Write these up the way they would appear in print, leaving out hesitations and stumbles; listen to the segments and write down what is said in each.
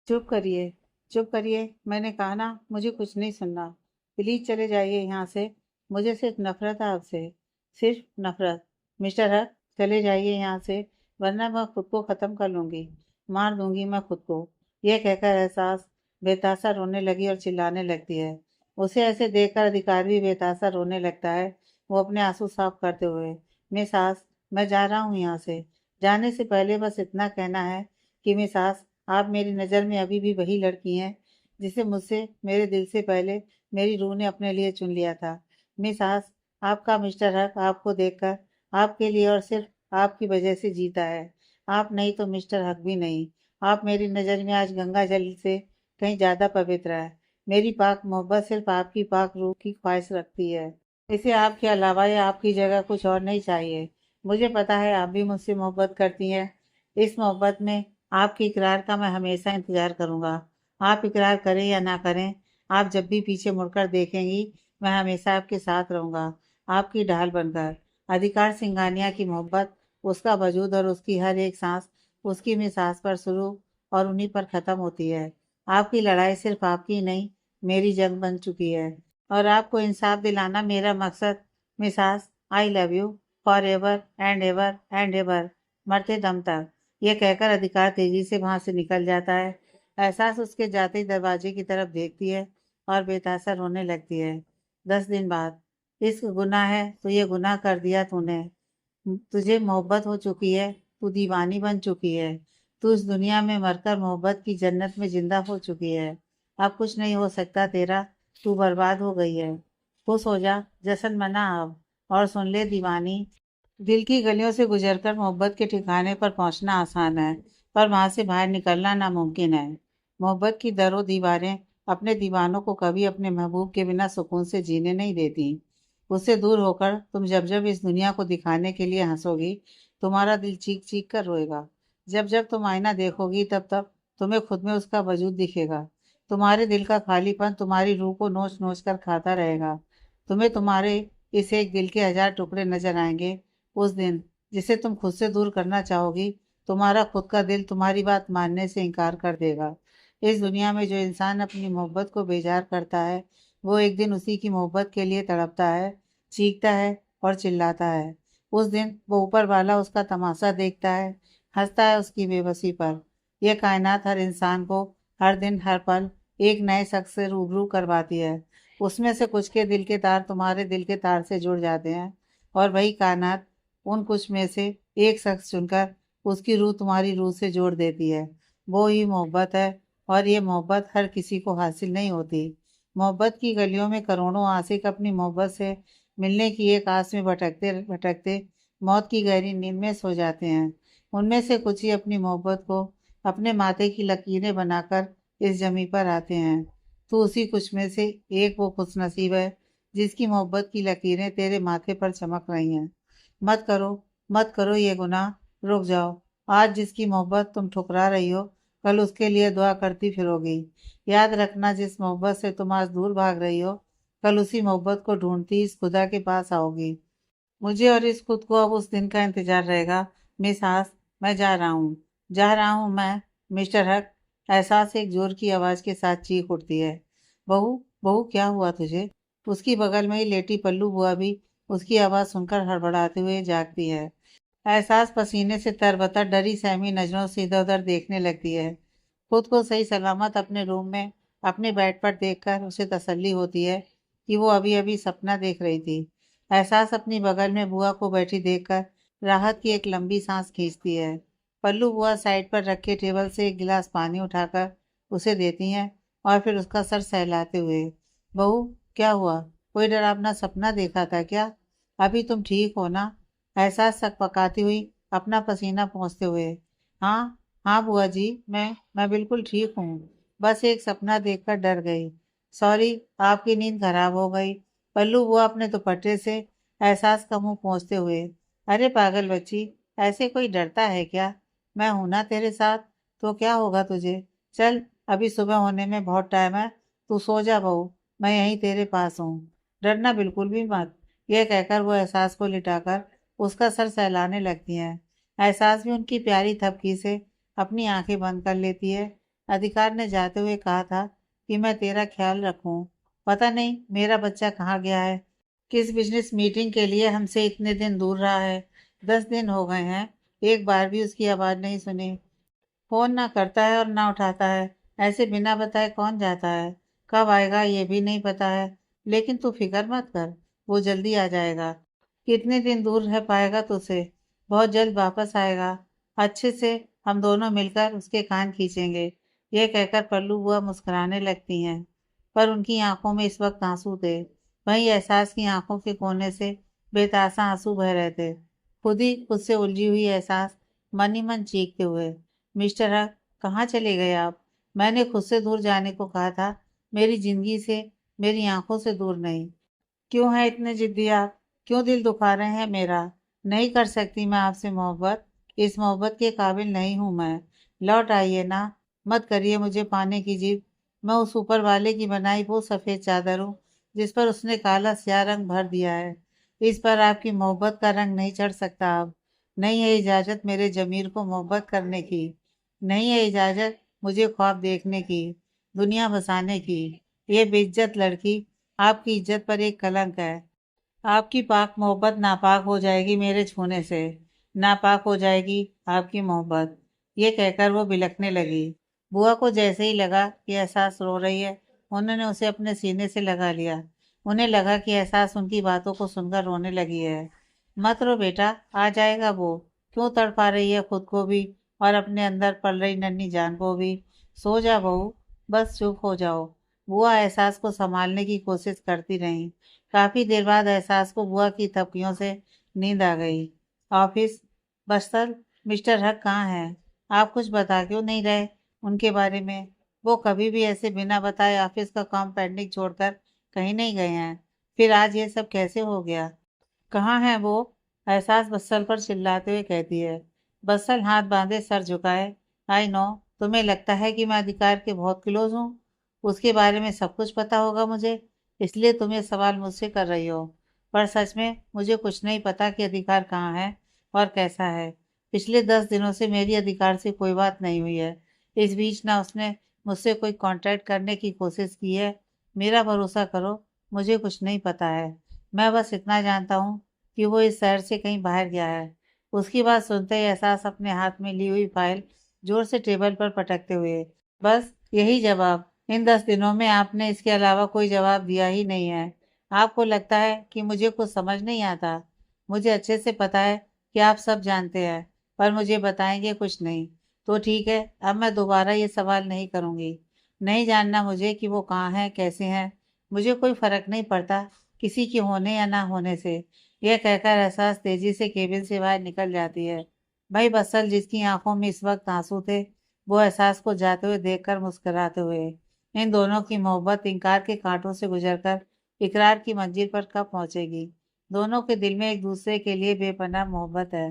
चुप करिए, चुप करिए। मैंने कहा ना, मुझे कुछ नहीं सुनना। प्लीज चले जाइए यहाँ से। मुझे सिर्फ नफरत है आपसे, सिर्फ नफरत। मिस्टर हक, चले जाइए यहाँ से, वरना मैं खुद को ख़त्म कर लूँगी। मार दूंगी मैं खुद को। यह कहकर एहसास बेतासा रोने लगी और चिल्लाने लगती है। उसे ऐसे देखकर अधिकार भी बेतासा रोने लगता है, वो अपने आंसू साफ करते हुए। मिस सास, मैं जा रहा हूँ यहाँ से। जाने से पहले बस इतना कहना है कि मिस सास, आप मेरी नज़र में अभी भी वही लड़की हैं जिसे मुझसे मेरे दिल से पहले मेरी रूह ने अपने लिए चुन लिया था। मिस आस, आपका मिस्टर हक आपको देखकर, आपके लिए और सिर्फ आपकी वजह से जीता है। आप नहीं तो मिस्टर हक भी नहीं। आप मेरी नज़र में आज गंगा जल से कहीं ज़्यादा पवित्र है। मेरी पाक मोहब्बत सिर्फ आपकी पाक रूह की ख्वाहिश रखती है। इसे आपके अलावा या आपकी जगह कुछ और नहीं चाहिए। मुझे पता है आप भी मुझसे मोहब्बत करती हैं। इस मोहब्बत में आपके इकरार का मैं हमेशा इंतजार करूंगा। आप इकरार करें या ना करें, आप जब भी पीछे मुड़कर देखेंगी, मैं हमेशा आपके साथ रहूंगा, आपकी ढाल बनकर। अधिकार सिंघानिया की मोहब्बत, उसका वजूद और उसकी हर एक सांस उसकी मिसास पर शुरू और उन्हीं पर ख़त्म होती है। आपकी लड़ाई सिर्फ आपकी नहीं, मेरी जंग बन चुकी है। और आपको इंसाफ दिलाना मेरा मकसद। मिसास, I love you forever and ever and ever, मरते दम तक। यह कहकर अधिकार तेजी से वहां से निकल जाता है। एहसास उसके जाते ही दरवाजे की तरफ देखती है और बेतासा रोने लगती है। 10 दिन बाद, इश्क गुनाह है तो ये गुनाह कर दिया तूने। तुझे मोहब्बत हो चुकी है, तू दीवानी बन चुकी है। तू इस दुनिया में मरकर मोहब्बत की जन्नत में जिंदा हो चुकी है। अब कुछ नहीं हो सकता तेरा, तू बर्बाद हो गई है। खुश हो जा, जश्न मना अब। और सुन ले दीवानी, दिल की गलियों से गुजरकर मोहब्बत के ठिकाने पर पहुंचना आसान है, पर वहां से बाहर निकलना नामुमकिन है। मोहब्बत की दरों दीवारें अपने दीवानों को कभी अपने महबूब के बिना सुकून से जीने नहीं देती। उससे दूर होकर तुम जब जब इस दुनिया को दिखाने के लिए हंसोगी, तुम्हारा दिल चीख चीख कर रोएगा। जब जब तुम आईना देखोगी, तब तब तुम्हें खुद में उसका वजूद दिखेगा। तुम्हारे दिल का खालीपन तुम्हारी रूह को नोच नोच कर खाता रहेगा। तुम्हें तुम्हारे इस एक दिल के 1000 टुकड़े नजर आएंगे। उस दिन जिसे तुम खुद से दूर करना चाहोगी, तुम्हारा खुद का दिल तुम्हारी बात मानने से इनकार कर देगा। इस दुनिया में जो इंसान अपनी मोहब्बत को बेजार करता है, वो एक दिन उसी की मोहब्बत के लिए तड़पता है, चीखता है और चिल्लाता है। उस दिन वो ऊपर वाला उसका तमाशा देखता है, हंसता है उसकी बेबसी पर। यह कायनात हर इंसान को हर दिन हर पल एक नए शख्स से रूबरू करवाती है। उसमें से कुछ के दिल के तार तुम्हारे दिल के तार से जुड़ जाते हैं, और वही कायनात उन कुछ में से एक शख्स चुनकर उसकी रूह तुम्हारी रूह से जोड़ देती है। वो ही मोहब्बत है, और ये मोहब्बत हर किसी को हासिल नहीं होती। मोहब्बत की गलियों में करोड़ों आशिक अपनी मोहब्बत से मिलने की एक आस में भटकते भटकते मौत की गहरी नींद में सो जाते हैं। उनमें से कुछ ही अपनी मोहब्बत को अपने माथे की लकीरें बनाकर इस जमी पर आते हैं। तो उसी कुछ में से एक वो खुशनसीब है जिसकी मोहब्बत की लकीरें तेरे माथे पर चमक रही हैं। मत करो, मत करो ये गुनाह, रुक जाओ। आज जिसकी मोहब्बत तुम ठुकरा रही हो, कल उसके लिए दुआ करती फिरोगी। याद रखना, जिस मोहब्बत से तुम आज दूर भाग रही हो, कल उसी मोहब्बत को ढूंढती इस खुदा के पास आओगी। मुझे और इस खुद को अब उस दिन का इंतजार रहेगा। मिस हास, मैं जा रहा हूँ, जा रहा हूँ मैं। मिस्टर हक, एहसास एक जोर की आवाज के साथ चीख उठती है। बहू, बहू क्या हुआ तुझे? उसकी बगल में ही लेटी पल्लू बुआ भी उसकी आवाज सुनकर हड़बड़ाते हुए जागती है। एहसास पसीने से तरबतर डरी सहमी नजरों से इधर उधर देखने लगती है। खुद को सही सलामत अपने रूम में अपने बेड पर देखकर उसे तसल्ली होती है कि वो अभी अभी सपना देख रही थी। एहसास अपनी बगल में बुआ को बैठी देखकर राहत की एक लंबी सांस खींचती है। पल्लू बुआ साइड पर रखे टेबल से एक गिलास पानी उठाकर उसे देती हैं, और फिर उसका सर सहलाते हुए, बहू क्या हुआ? कोई डरावना सपना देखा था क्या? अभी तुम ठीक हो ना? एहसास सक पकाती हुई अपना पसीना पोंछते हुए, हाँ, हाँ बुआ जी, मैं बिल्कुल ठीक हूँ। बस एक सपना देखकर डर गई। सॉरी, आपकी नींद खराब हो गई। पल्लू बुआ अपने दुपट्टे से एहसास का मुंह पोंछते हुए, अरे पागल बच्ची, ऐसे कोई डरता है क्या? मैं हूं ना तेरे साथ, तो क्या होगा तुझे? चल, अभी सुबह होने में बहुत टाइम है, तू सो जा बहू, मैं यहीं तेरे पास हूँ। डरना बिल्कुल भी मत। यह कहकर वो एहसास को लिटाकर उसका सर सहलाने लगती हैं। एहसास भी उनकी प्यारी थपकी से अपनी आंखें बंद कर लेती है अधिकार ने जाते हुए कहा था कि मैं तेरा ख्याल रखूं। पता नहीं मेरा बच्चा कहाँ गया है। किस बिजनेस मीटिंग के लिए हमसे इतने दिन दूर रहा है। 10 दिन हो गए हैं, एक बार भी उसकी आवाज़ नहीं सुनी। फोन ना करता है और ना उठाता है। ऐसे बिना बताए कौन जाता है। कब आएगा ये भी नहीं पता है। लेकिन तू फिक्र मत कर, वो जल्दी आ जाएगा। कितने दिन दूर रह पाएगा तुझसे। बहुत जल्द वापस आएगा। अच्छे से हम दोनों मिलकर उसके कान खींचेंगे। ये कहकर पल्लू बुआ मुस्कुराने लगती हैं, पर उनकी आंखों में इस वक्त आंसू थे। वहीं एहसास की आंखों के कोने से बेतासा आंसू बह रहे थे। खुद ही खुद से उलझी हुई एहसास मन ही मन चीखते हुए, मिस्टर हक, कहाँ चले गए आप। मैंने खुद से दूर जाने को कहा था, मेरी जिंदगी से, मेरी आंखों से दूर नहीं। क्यों है इतने जिद्दी आप। क्यों दिल दुखा रहे हैं मेरा। नहीं कर सकती मैं आपसे मोहब्बत। इस मोहब्बत के काबिल नहीं हूँ मैं। लौट आइए ना। मत करिए मुझे पाने की जिद। मैं उस ऊपर वाले की बनाई वो सफ़ेद चादर हूँ जिस पर उसने काला स्याह रंग भर दिया है। इस पर आपकी मोहब्बत का रंग नहीं चढ़ सकता अब। नहीं है इजाज़त मेरे ज़मीर को मोहब्बत करने की। नहीं है इजाज़त मुझे ख्वाब देखने की, दुनिया बसाने की। ये बेइज्जत लड़की आपकी इज्जत पर एक कलंक है। आपकी पाक मोहब्बत नापाक हो जाएगी मेरे छूने से। नापाक हो जाएगी आपकी मोहब्बत। ये कहकर वो बिलखने लगी। बुआ को जैसे ही लगा कि एहसास रो रही है, उन्होंने उसे अपने सीने से लगा लिया। उन्हें लगा कि एहसास उनकी बातों को सुनकर रोने लगी है। मत रो बेटा, आ जाएगा वो। क्यों तड़पा रही है खुद को भी और अपने अंदर पल रही नन्ही जान को भी। सो जा बहू, बस चुप हो जाओ। बुआ एहसास को संभालने की कोशिश करती रही। काफी देर बाद एहसास को बुआ की थपकियों से नींद आ गई। ऑफिस, बस्तर, मिस्टर हक कहाँ हैं। आप कुछ बता क्यों नहीं रहे उनके बारे में। वो कभी भी ऐसे बिना बताए ऑफिस का काम पेंडिंग छोड़कर कहीं नहीं गए हैं। फिर आज ये सब कैसे हो गया। कहाँ है वो। एहसास बस्सल पर चिल्लाते हुए कहती है। बस्सल हाथ बांधे सर झुकाए। आई नो, तुम्हें लगता है कि मैं अधिकार के बहुत क्लोज हूँ। उसके बारे में सब कुछ पता होगा मुझे, इसलिए तुम ये सवाल मुझसे कर रही हो। पर सच में मुझे कुछ नहीं पता कि अधिकार कहाँ है और कैसा है। पिछले 10 दिनों से मेरी अधिकार से कोई बात नहीं हुई है। इस बीच ना उसने मुझसे कोई कांटेक्ट करने की कोशिश की है। मेरा भरोसा करो, मुझे कुछ नहीं पता है। मैं बस इतना जानता हूँ कि वो इस शहर से कहीं बाहर गया है। उसकी बात सुनते ही एहसास अपने हाथ में ली हुई फाइल जोर से टेबल पर पटकते हुए, बस यही जवाब। इन 10 दिनों में आपने इसके अलावा कोई जवाब दिया ही नहीं है। आपको लगता है कि मुझे कुछ समझ नहीं आता। मुझे अच्छे से पता है कि आप सब जानते हैं, पर मुझे बताएंगे कुछ नहीं। तो ठीक है, अब मैं दोबारा ये सवाल नहीं करूँगी। नहीं जानना मुझे कि वो कहाँ हैं, कैसे हैं। मुझे कोई फर्क नहीं पड़ता किसी के होने या ना होने से। यह कहकर एहसास तेजी से केबिन से बाहर निकल जाती है। भाई बसल, जिसकी आंखों में इस वक्त आंसू थे, वो एहसास को जाते हुए देखकर मुस्कुराते हुए, इन दोनों की मोहब्बत इनकार के कांटों से गुजरकर इकरार की मंजिल पर कब पहुंचेगी। दोनों के दिल में एक दूसरे के लिए बेपनाह मोहब्बत है।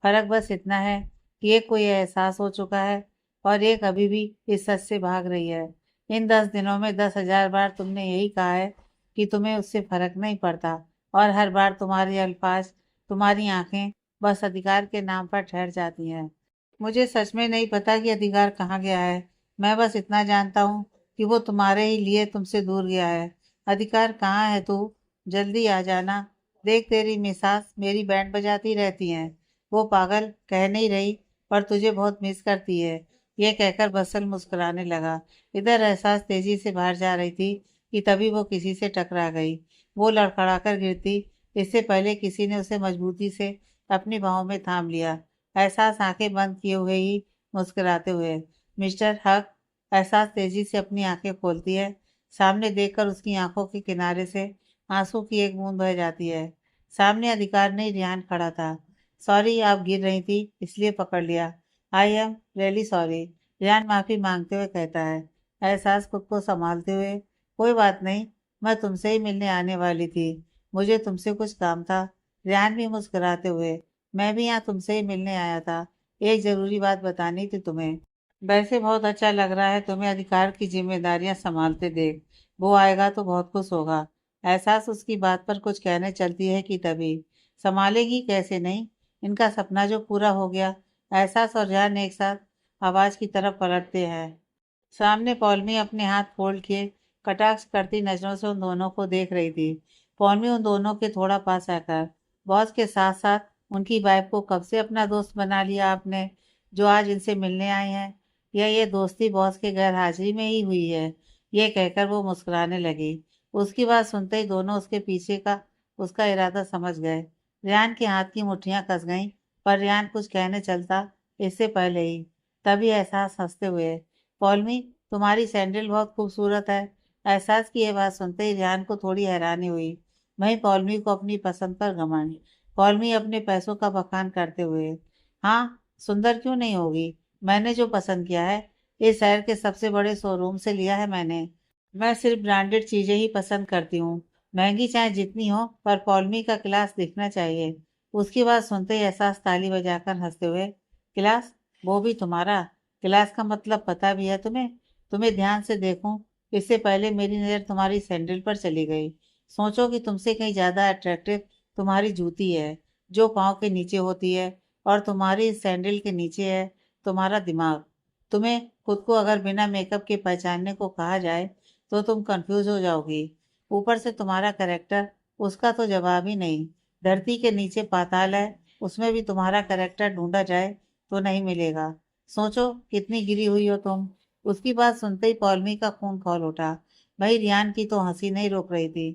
फर्क बस इतना है कि एक को यह एहसास हो चुका है और एक अभी भी इस सच से भाग रही है। इन 10 दिनों में 10,000 बार तुमने यही कहा है कि तुम्हें उससे फर्क नहीं पड़ता, और हर बार तुम्हारे अल्फाज, तुम्हारी आंखें बस अधिकार के नाम पर ठहर जाती हैं। मुझे सच में नहीं पता कि अधिकार कहाँ गया है। मैं बस इतना जानता हूँ कि वो तुम्हारे ही लिए तुमसे दूर गया है। अधिकार कहाँ है तू। जल्दी आ जाना। देख तेरी मिसास मेरी बैंड बजाती रहती हैं। वो पागल कह नहीं रही, पर तुझे बहुत मिस करती है। ये कहकर बसल मुस्कुराने लगा। इधर एहसास तेजी से बाहर जा रही थी कि तभी वो किसी से टकरा गई। वो लड़खड़ाकर गिरती इससे पहले किसी ने उसे मजबूती से अपनी बाहों में थाम लिया। एहसास आंखें बंद किए हुए ही मुस्कुराते हुए, मिस्टर हक। एहसास तेजी से अपनी आंखें खोलती है। सामने देखकर उसकी आंखों के किनारे से आंसू की एक बूंद बह जाती है। सामने अधिकार नहीं, रियान खड़ा था। सॉरी, आप गिर रही थी इसलिए पकड़ लिया। I am really sorry, Riyan माफी मांगते हुए कहता है। एहसास खुद को संभालते हुए, कोई बात नहीं, मैं तुमसे ही मिलने आने वाली थी। मुझे तुमसे कुछ काम था। रियान भी मुस्कुराते हुए, मैं भी यहाँ तुमसे ही मिलने आया था। एक जरूरी बात बतानी थी तुम्हें। वैसे बहुत अच्छा लग रहा है तुम्हें अधिकार की जिम्मेदारियां संभालते देख। वो आएगा तो बहुत खुश होगा। एहसास उसकी बात पर कुछ कहने चलती है कि तभी, संभालेगी कैसे नहीं, इनका सपना जो पूरा हो गया। एहसास और जान एक साथ आवाज की तरफ पलटते हैं। सामने पौलमी अपने हाथ फोल्ड किए कटाक्ष करती नजरों से उन दोनों को देख रही थी। पौलमी उन दोनों के थोड़ा पास आकर, बॉस के साथ साथ उनकी वाइफ को कब से अपना दोस्त बना लिया आपने, जो आज इनसे मिलने आए हैं? या ये दोस्ती बॉस के गैर हाजिरी में ही हुई है? ये कहकर वो मुस्कुराने लगी। उसकी बात सुनते ही दोनों उसके पीछे का उसका इरादा समझ गए। रियान के हाथ की मुट्ठियां कस गईं, पर रियान कुछ कहने चलता इससे पहले ही तभी एहसास हंसते हुए, पौलमी, तुम्हारी सैंडल बहुत खूबसूरत है। एहसास की यह बात सुनते ही रियान को थोड़ी हैरानी हुई। वहीं पौलमी को अपनी पसंद पर घमंड। पौलमी अपने पैसों का बखान करते हुए, हाँ, सुंदर क्यों नहीं होगी? मैंने जो पसंद किया है, इस शहर के सबसे बड़े शोरूम से लिया है मैंने। मैं सिर्फ ब्रांडेड चीजें ही पसंद करती हूँ, महंगी चाहे जितनी हो, पर पौलमी का क्लास दिखना चाहिए। उसकी बात सुनते ही एहसास ताली बजाकर हंसते हुए, क्लास? वो भी तुम्हारा? क्लास का मतलब पता भी है तुम्हें? तुम्हें ध्यान से देखूं, इससे पहले मेरी नज़र तुम्हारी सैंडल पर चली गई। सोचो कि तुमसे कहीं ज़्यादा अट्रैक्टिव तुम्हारी जूती है, जो पाँव के नीचे होती है, और तुम्हारी सैंडल के नीचे है तुम्हारा दिमाग। तुम्हें खुद को अगर बिना मेकअप के पहचानने को कहा जाए तो तुम कंफ्यूज हो जाओगी। ऊपर से तुम्हारा करेक्टर, उसका तो जवाब ही नहीं। धरती के नीचे पाताल है, उसमें भी तुम्हारा करेक्टर ढूंढा जाए तो नहीं मिलेगा। सोचो कितनी गिरी हुई हो तुम। उसकी बात सुनते ही पौलमी का खून खौल उठा। भाई रियान की तो हंसी नहीं रोक रही थी।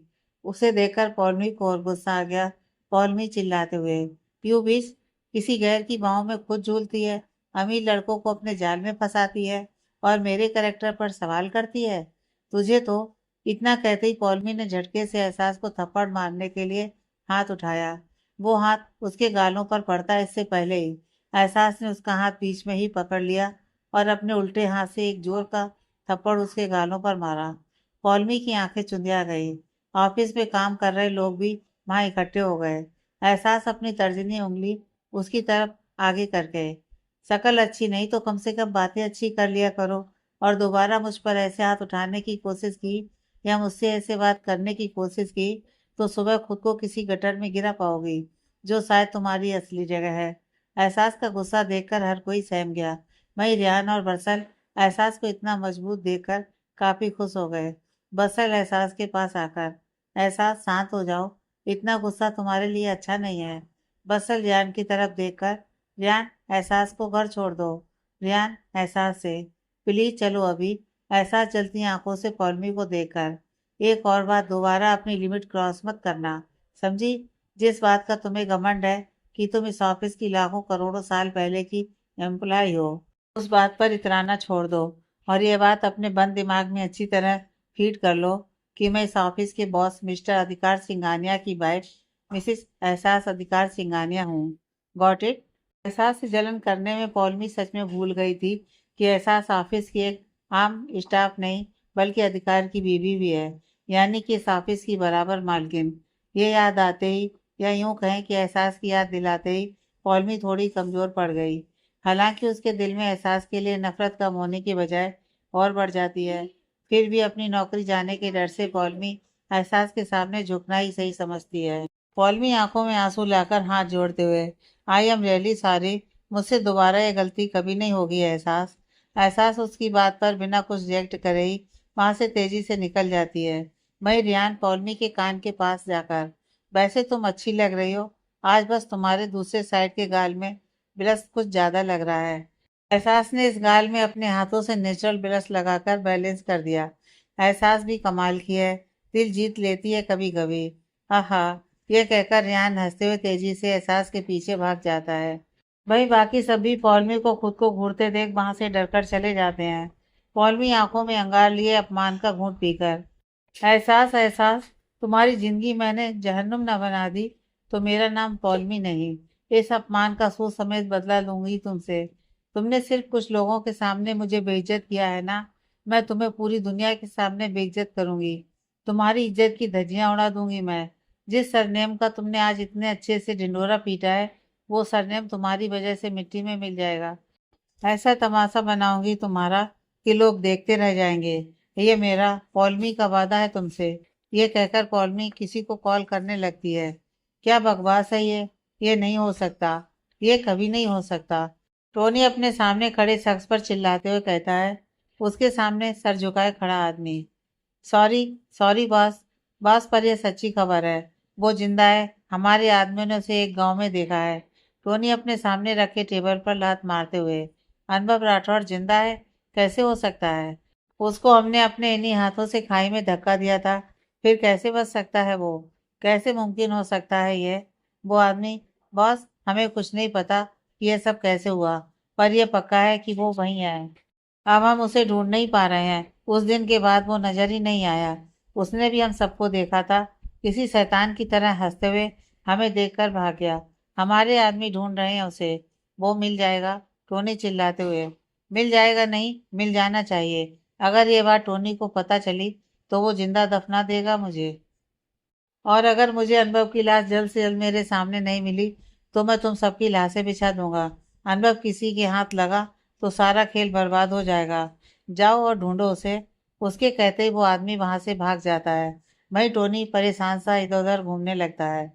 उसे देखकर पौलमी को और गुस्सा आ गया। पौलमी चिल्लाते हुए, यू बीस, किसी गैर की बाहों में खुद झूलती है, अमीर लड़कों को अपने जाल में फंसाती है, और मेरे करेक्टर पर सवाल करती है। तुझे तो। इतना कहते ही पौलमी ने झटके से एहसास को थप्पड़ मारने के लिए हाथ उठाया। वो हाथ उसके गालों पर पड़ता इससे पहले ही एहसास ने उसका हाथ बीच में ही पकड़ लिया और अपने उल्टे हाथ से एक जोर का थप्पड़ उसके गालों पर मारा। पौलमी की आंखें चुंधिया गई। ऑफिस में काम कर रहे लोग भी वहां इकट्ठे हो गए। एहसास अपनी तर्जनी उंगली उसकी तरफ आगे कर गए। शकल अच्छी नहीं तो कम से कम बातें अच्छी कर लिया करो, और दोबारा मुझ पर ऐसे हाथ उठाने की कोशिश की या मुझसे ऐसे बात करने की कोशिश की तो सुबह खुद को किसी गटर में गिरा पाओगी, जो शायद तुम्हारी असली जगह है। एहसास का गुस्सा देखकर हर कोई सहम गया। वहीं रियान और बरसल एहसास को इतना मजबूत देखकर काफी खुश हो गए। बरसल एहसास के पास आकर, एहसास शांत हो जाओ, इतना गुस्सा तुम्हारे लिए अच्छा नहीं है। बरसल रियान की तरफ देखकर, रियान, एहसास को घर छोड़ दो। रियान एहसास से, प्लीज चलो अभी। एहसास जलती आंखों से पौलमी को देखकर, एक और बात, दोबारा अपनी लिमिट क्रॉस मत करना, समझी? जिस बात का तुम्हें घमंड है कि तुम इस ऑफिस की लाखों करोड़ों साल पहले की एम्प्लॉय हो, उस बात पर इतराना छोड़ दो। और ये बात अपने बंद दिमाग में अच्छी तरह फीड कर लो कि मैं इस ऑफिस के बॉस मिस्टर अधिकार सिंघानिया की वाइफ मिसिस एहसास अधिकार सिंघानिया हूँ। Got it? एहसास से जलन करने में पौलमी सच में भूल गई थी कि एहसास ऑफिस की एक आम स्टाफ नहीं, बल्कि अधिकार की बीवी भी है, यानी कि इस ऑफिस की बराबर मालकिन। ये याद आते ही, या यूं कहें कि एहसास की याद दिलाते ही, पौलमी थोड़ी कमजोर पड़ गई। हालांकि उसके दिल में एहसास के लिए नफरत कम होने की बजाय और बढ़ जाती है, फिर भी अपनी नौकरी जाने के डर से पौलमी एहसास के सामने झुकना ही सही समझती है। पौलमी आंखों में आंसू लाकर हाथ जोड़ते हुए, आई एम रियली सॉरी, मुझसे दोबारा ये गलती कभी नहीं होगी एहसास। एहसास उसकी बात पर बिना कुछ रिएक्ट करे ही वहां से तेजी से निकल जाती है। वही रियान पौलमी के कान के पास जाकर, वैसे तुम अच्छी लग रही हो, आज बस तुम्हारे दूसरे साइड के गाल में ब्रश कुछ ज्यादा लग रहा है। एहसास ने इस गाल में अपने हाथों से नेचुरल ब्रश लगाकर बैलेंस कर दिया। एहसास भी कमाल की है, दिल जीत लेती है कभी कभी। आहा, यह कहकर रेहान हंसते हुए तेजी से एहसास के पीछे भाग जाता है। वहीं बाकी सभी पौलमी को खुद को घूरते देख वहां से डरकर चले जाते हैं। पौलमी आंखों में अंगार लिए अपमान का घूंट पीकर, एहसास, एहसास, तुम्हारी जिंदगी मैंने जहन्नुम न बना दी तो मेरा नाम पौलमी नहीं। इस अपमान का सूद समेत बदला लूंगी तुमसे। तुमने सिर्फ कुछ लोगों के सामने मुझे बेइज्जत किया है ना, मैं तुम्हें पूरी दुनिया के सामने बेइज्जत करूंगी। तुम्हारी इज्जत की धज्जियां उड़ा दूंगी मैं। जिस सरनेम का तुमने आज इतने अच्छे से ढिंढोरा पीटा है, वो सरनेम तुम्हारी वजह से मिट्टी में मिल जाएगा। ऐसा तमाशा बनाऊंगी तुम्हारा कि लोग देखते रह जाएंगे। ये मेरा पौलमी का वादा है तुमसे। ये कहकर पौलमी किसी को कॉल करने लगती है। क्या बकवास है ये नहीं हो सकता, ये कभी नहीं हो सकता। टोनी अपने सामने खड़े शख्स पर चिल्लाते हुए कहता है, उसके सामने सर झुकाए खड़ा आदमी। Sorry, sorry boss. बॉस, पर यह सच्ची खबर है। वो जिंदा है। हमारे आदमियों ने उसे एक गांव में देखा है। टोनी अपने सामने रखे टेबल पर लात मारते हुए। अनुभव राठौड़ जिंदा है? कैसे हो सकता है? उसको हमने अपने इन्हीं हाथों से खाई में धक्का दिया था। फिर कैसे बच सकता है वो? कैसे मुमकिन हो सकता है ये? वो आदमी। बॉस, हमें कुछ नहीं पता कि यह सब कैसे हुआ, पर यह पक्का है कि वो वहीं है। अब हम उसे ढूंढ नहीं पा रहे हैं। उस दिन के बाद वो नजर ही नहीं आया। उसने भी हम सबको देखा था, किसी शैतान की तरह हंसते हुए हमें देखकर भाग गया। हमारे आदमी ढूंढ रहे हैं उसे। वो मिल जाएगा। टोनी चिल्लाते हुए। मिल जाएगा नहीं, मिल जाना चाहिए। अगर ये बात टोनी को पता चली तो वो जिंदा दफना देगा मुझे। और अगर मुझे अनुभव की लाश जल्द से जल्द मेरे सामने नहीं मिली तो मैं तुम सबकी लाशें बिछा दूंगा। अनुभव किसी के हाथ लगा तो सारा खेल बर्बाद हो जाएगा। जाओ और ढूंढो उसे। उसके कहते ही वो आदमी वहां से भाग जाता है। वही टोनी परेशान सा इधर उधर घूमने लगता है।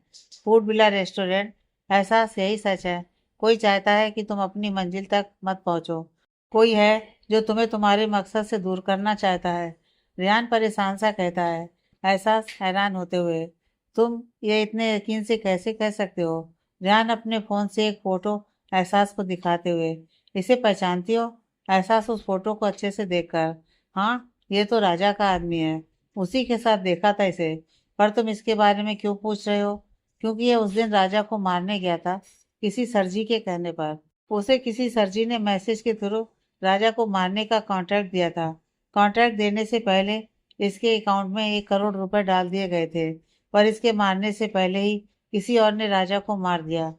Food villa restaurant. एहसास यही सच है। कोई चाहता है कि तुम अपनी मंजिल तक मत पहुंचो। कोई है जो तुम्हें तुम्हारे मकसद से दूर करना चाहता है। रियान परेशान सा कहता है। एहसास हैरान होते हुए। तुम ये इतने यकीन से कैसे कह सकते हो? रियान अपने फोन से एक फोटो एहसास को दिखाते हुए। इसे पहचानती हो? एहसास उस फोटो को अच्छे से देखकर। हाँ, ये तो राजा का आदमी है। उसी के साथ देखा था इसे। पर तुम इसके बारे में क्यों पूछ रहे हो? क्योंकि ये उस दिन राजा को मारने गया था, किसी सरजी के कहने पर। उसे किसी सरजी ने मैसेज के थ्रू राजा को मारने का कॉन्ट्रैक्ट दिया था। कॉन्ट्रैक्ट देने से पहले इसके अकाउंट में 1 करोड़ रुपए डाल दिए गए थे, पर इसके मारने से पहले ही किसी और ने राजा को मार दिया।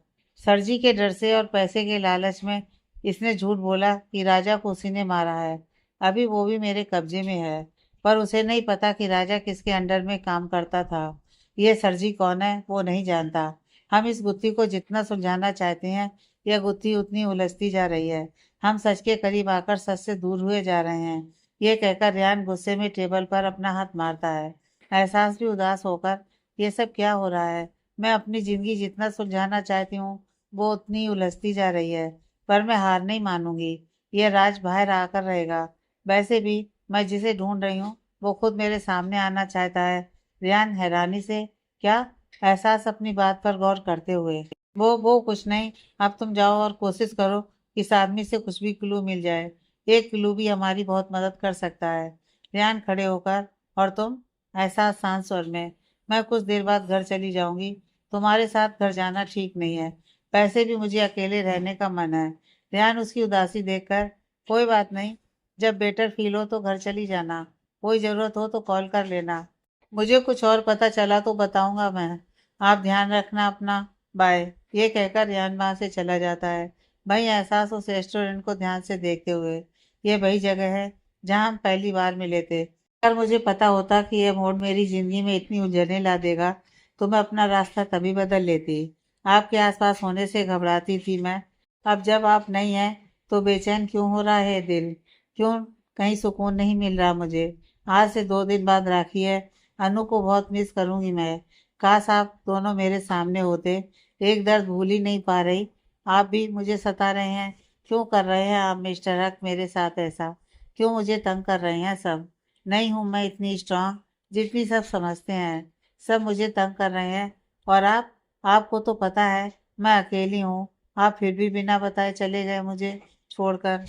सरजी के डर से और पैसे के लालच में इसने झूठ बोला कि राजा को उसी ने मारा है। अभी वो भी मेरे कब्जे में है। पर उसे नहीं पता कि राजा किसके अंडर में काम करता था। ये सरजी कौन है वो नहीं जानता। हम इस गुत्थी को जितना सुलझाना चाहते हैं, यह गुत्थी उतनी उलझती जा रही है। हम सच के करीब आकर सच से दूर हुए जा रहे हैं। ये कहकर रेहान गुस्से में टेबल पर अपना हाथ मारता है। एहसास भी उदास होकर, ये सब क्या हो रहा है? मैं अपनी जिंदगी जितना सुलझाना चाहती हूँ वो उतनी उलझती जा रही है। पर मैं हार नहीं मानूंगी। ये राज बाहर आकर रहेगा। वैसे भी मैं जिसे ढूंढ रही हूँ वो खुद मेरे सामने आना चाहता है। रेहान हैरानी से। क्या? एहसास अपनी बात पर गौर करते हुए। वो कुछ नहीं। अब तुम जाओ और कोशिश करो इस आदमी से कुछ भी क्लू मिल जाए। एक क्लू भी हमारी बहुत मदद कर सकता है। रेहान खड़े होकर। और तुम? एहसास शांत स्वर में। मैं कुछ देर बाद घर चली जाऊंगी। तुम्हारे साथ घर जाना ठीक नहीं है। पैसे भी मुझे अकेले रहने का मन है। रेहान उसकी उदासी देखकर। कोई बात नहीं। जब बेटर फील हो तो घर चली जाना। कोई ज़रूरत हो तो कॉल कर लेना। मुझे कुछ और पता चला तो बताऊंगा मैं। आप ध्यान रखना अपना। बाय। ये कहकर रेहान वहां से चला जाता है। भाई एहसास उस रेस्टोरेंट को ध्यान से देखते हुए। ये वही जगह है जहां हम पहली बार मिले थे। अगर मुझे पता होता कि यह मोड़ मेरी जिंदगी में इतनी उलझने ला देगा तो मैं अपना रास्ता तभी बदल लेती। आपके आसपास होने से घबराती थी मैं। अब जब आप नहीं हैं तो बेचैन क्यों हो रहा है दिल? क्यों? कहीं सुकून नहीं मिल रहा मुझे। आज से 2 दिन बाद राखी है। अनु को बहुत मिस करूंगी मैं। काश आप दोनों मेरे सामने होते। एक दर्द भूल ही नहीं पा रही। आप भी मुझे सता रहे हैं। क्यों कर रहे हैं आप मिस्टर हक मेरे साथ ऐसा? क्यों मुझे तंग कर रहे हैं सब? नहीं हूं मैं इतनी स्ट्रांग जितनी सब समझते हैं। सब मुझे तंग कर रहे हैं। और आप? आपको तो पता है मैं अकेली हूँ। आप फिर भी बिना बताए चले गए मुझे छोड़कर।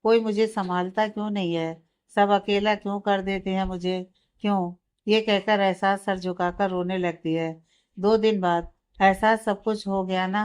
कोई मुझे संभालता क्यों नहीं है? सब अकेला क्यों कर देते हैं मुझे? क्यों? ये कहकर एहसास सर झुकाकर रोने लगती है। 2 दिन बाद। एहसास सब कुछ हो गया ना?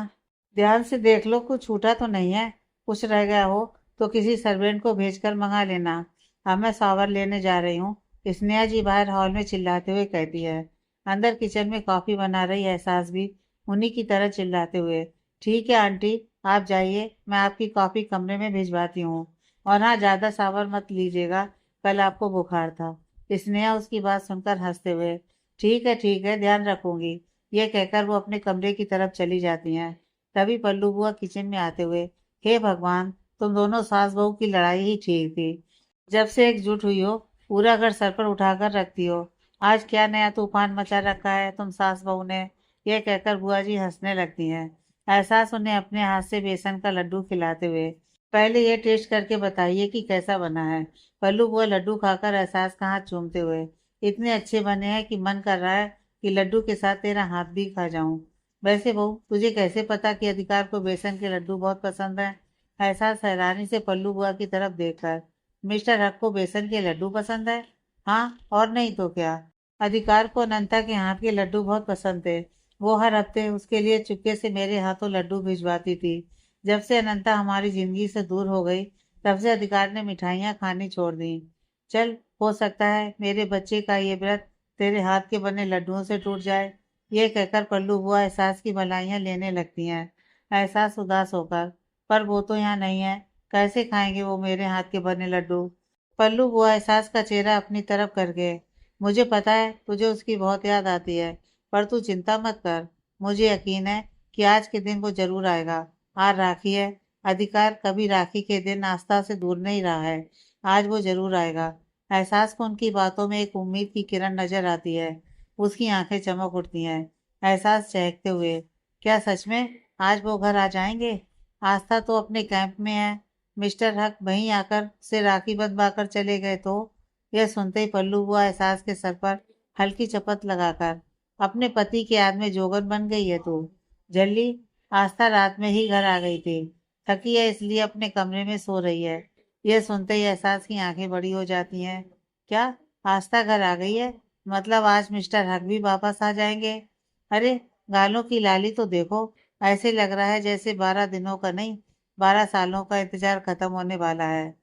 ध्यान से देख लो कुछ छूटा तो नहीं है। कुछ रह गया हो तो किसी सर्वेंट को भेजकर मंगा लेना। अब मैं शावर लेने जा रही हूँ। स्नेहा जी बाहर हॉल में चिल्लाते हुए कहती है। अंदर किचन में कॉफी बना रही एहसास भी उन्हीं की तरह चिल्लाते हुए। ठीक है आंटी, आप जाइए, मैं आपकी कॉफी कमरे में भिजवाती हूँ। और हाँ, ज्यादा शावर मत लीजिएगा, कल आपको बुखार था। स्नेहा उसकी बात सुनकर हंसते हुए। ठीक है, ध्यान रखूंगी। ये कहकर वो अपने कमरे की तरफ चली जाती हैं। तभी पल्लू बुआ किचन में आते हुए। हे भगवान, तुम दोनों सास बहू की लड़ाई ही ठीक थी। जब से एकजुट हुई हो पूरा घर सर पर उठाकर रखती हो। आज क्या नया तूफान मचा रखा है तुम सास बहू ने? यह कहकर बुआ जी हंसने लगती हैं। एहसास उन्हें अपने हाथ से बेसन का लड्डू खिलाते हुए। पहले ये टेस्ट करके बताइए कि कैसा बना है। पल्लू बुआ लड्डू खाकर एहसास का हाथ चूमते हुए, इतने अच्छे बने हैं कि मन कर रहा है कि लड्डू के साथ तेरा हाथ भी खा जाऊं। वैसे बहू, तुझे कैसे पता कि अधिकार को बेसन के लड्डू बहुत पसंद है? एहसास हैरानी से पल्लू बुआ की तरफ देखकर, मिस्टर हक को बेसन के लड्डू पसंद है? हाँ, और नहीं तो क्या। अधिकार को अनंता के हाथ के लड्डू बहुत पसंद थे। वो हर हफ्ते उसके लिए चुपके से मेरे हाथों लड्डू भिजवाती थी। जब से अनंता हमारी जिंदगी से दूर हो गई, तब से अधिकार ने मिठाइयाँ खानी छोड़ दी। चल, हो सकता है मेरे बच्चे का ये व्रत तेरे हाथ के बने लड्डुओं से टूट जाए। ये कहकर पल्लू बुआ एहसास की भलाइयाँ लेने लगती हैं। एहसास उदास होकर, पर वो तो यहाँ नहीं है, कैसे खाएंगे वो मेरे हाथ के बने लड्डू? पल्लू बुआ एहसास का चेहरा अपनी तरफ कर गए। मुझे पता है तुझे उसकी बहुत याद आती है, पर तू चिंता मत कर। मुझे यकीन है कि आज के दिन वो जरूर आएगा। आज राखी है। अधिकार कभी राखी के दिन आस्था से दूर नहीं रहा है। आज वो जरूर आएगा। एहसास को उनकी बातों में एक उम्मीद की किरण नजर आती है। उसकी आंखें चमक उठती हैं। एहसास चहकते हुए, क्या सच में आज वो घर आ जाएंगे? आस्था तो अपने कैंप में है। मिस्टर हक वहीं आकर से राखी बंधवाकर चले गए तो? यह सुनते ही पल्लू हुआ एहसास के सर पर हल्की चपत लगाकर, अपने पति की याद में जोगन बन गई है तू। जल्दी, आस्था रात में ही घर आ गई थी। थकी है इसलिए अपने कमरे में सो रही है। यह सुनते ही एहसास की आंखें बड़ी हो जाती हैं। क्या? आस्था घर आ गई है? मतलब आज मिस्टर हक भी वापस आ जाएंगे? अरे, गालों की लाली तो देखो। ऐसे लग रहा है जैसे 12 दिनों का नहीं, 12 सालों का इंतजार खत्म होने वाला है।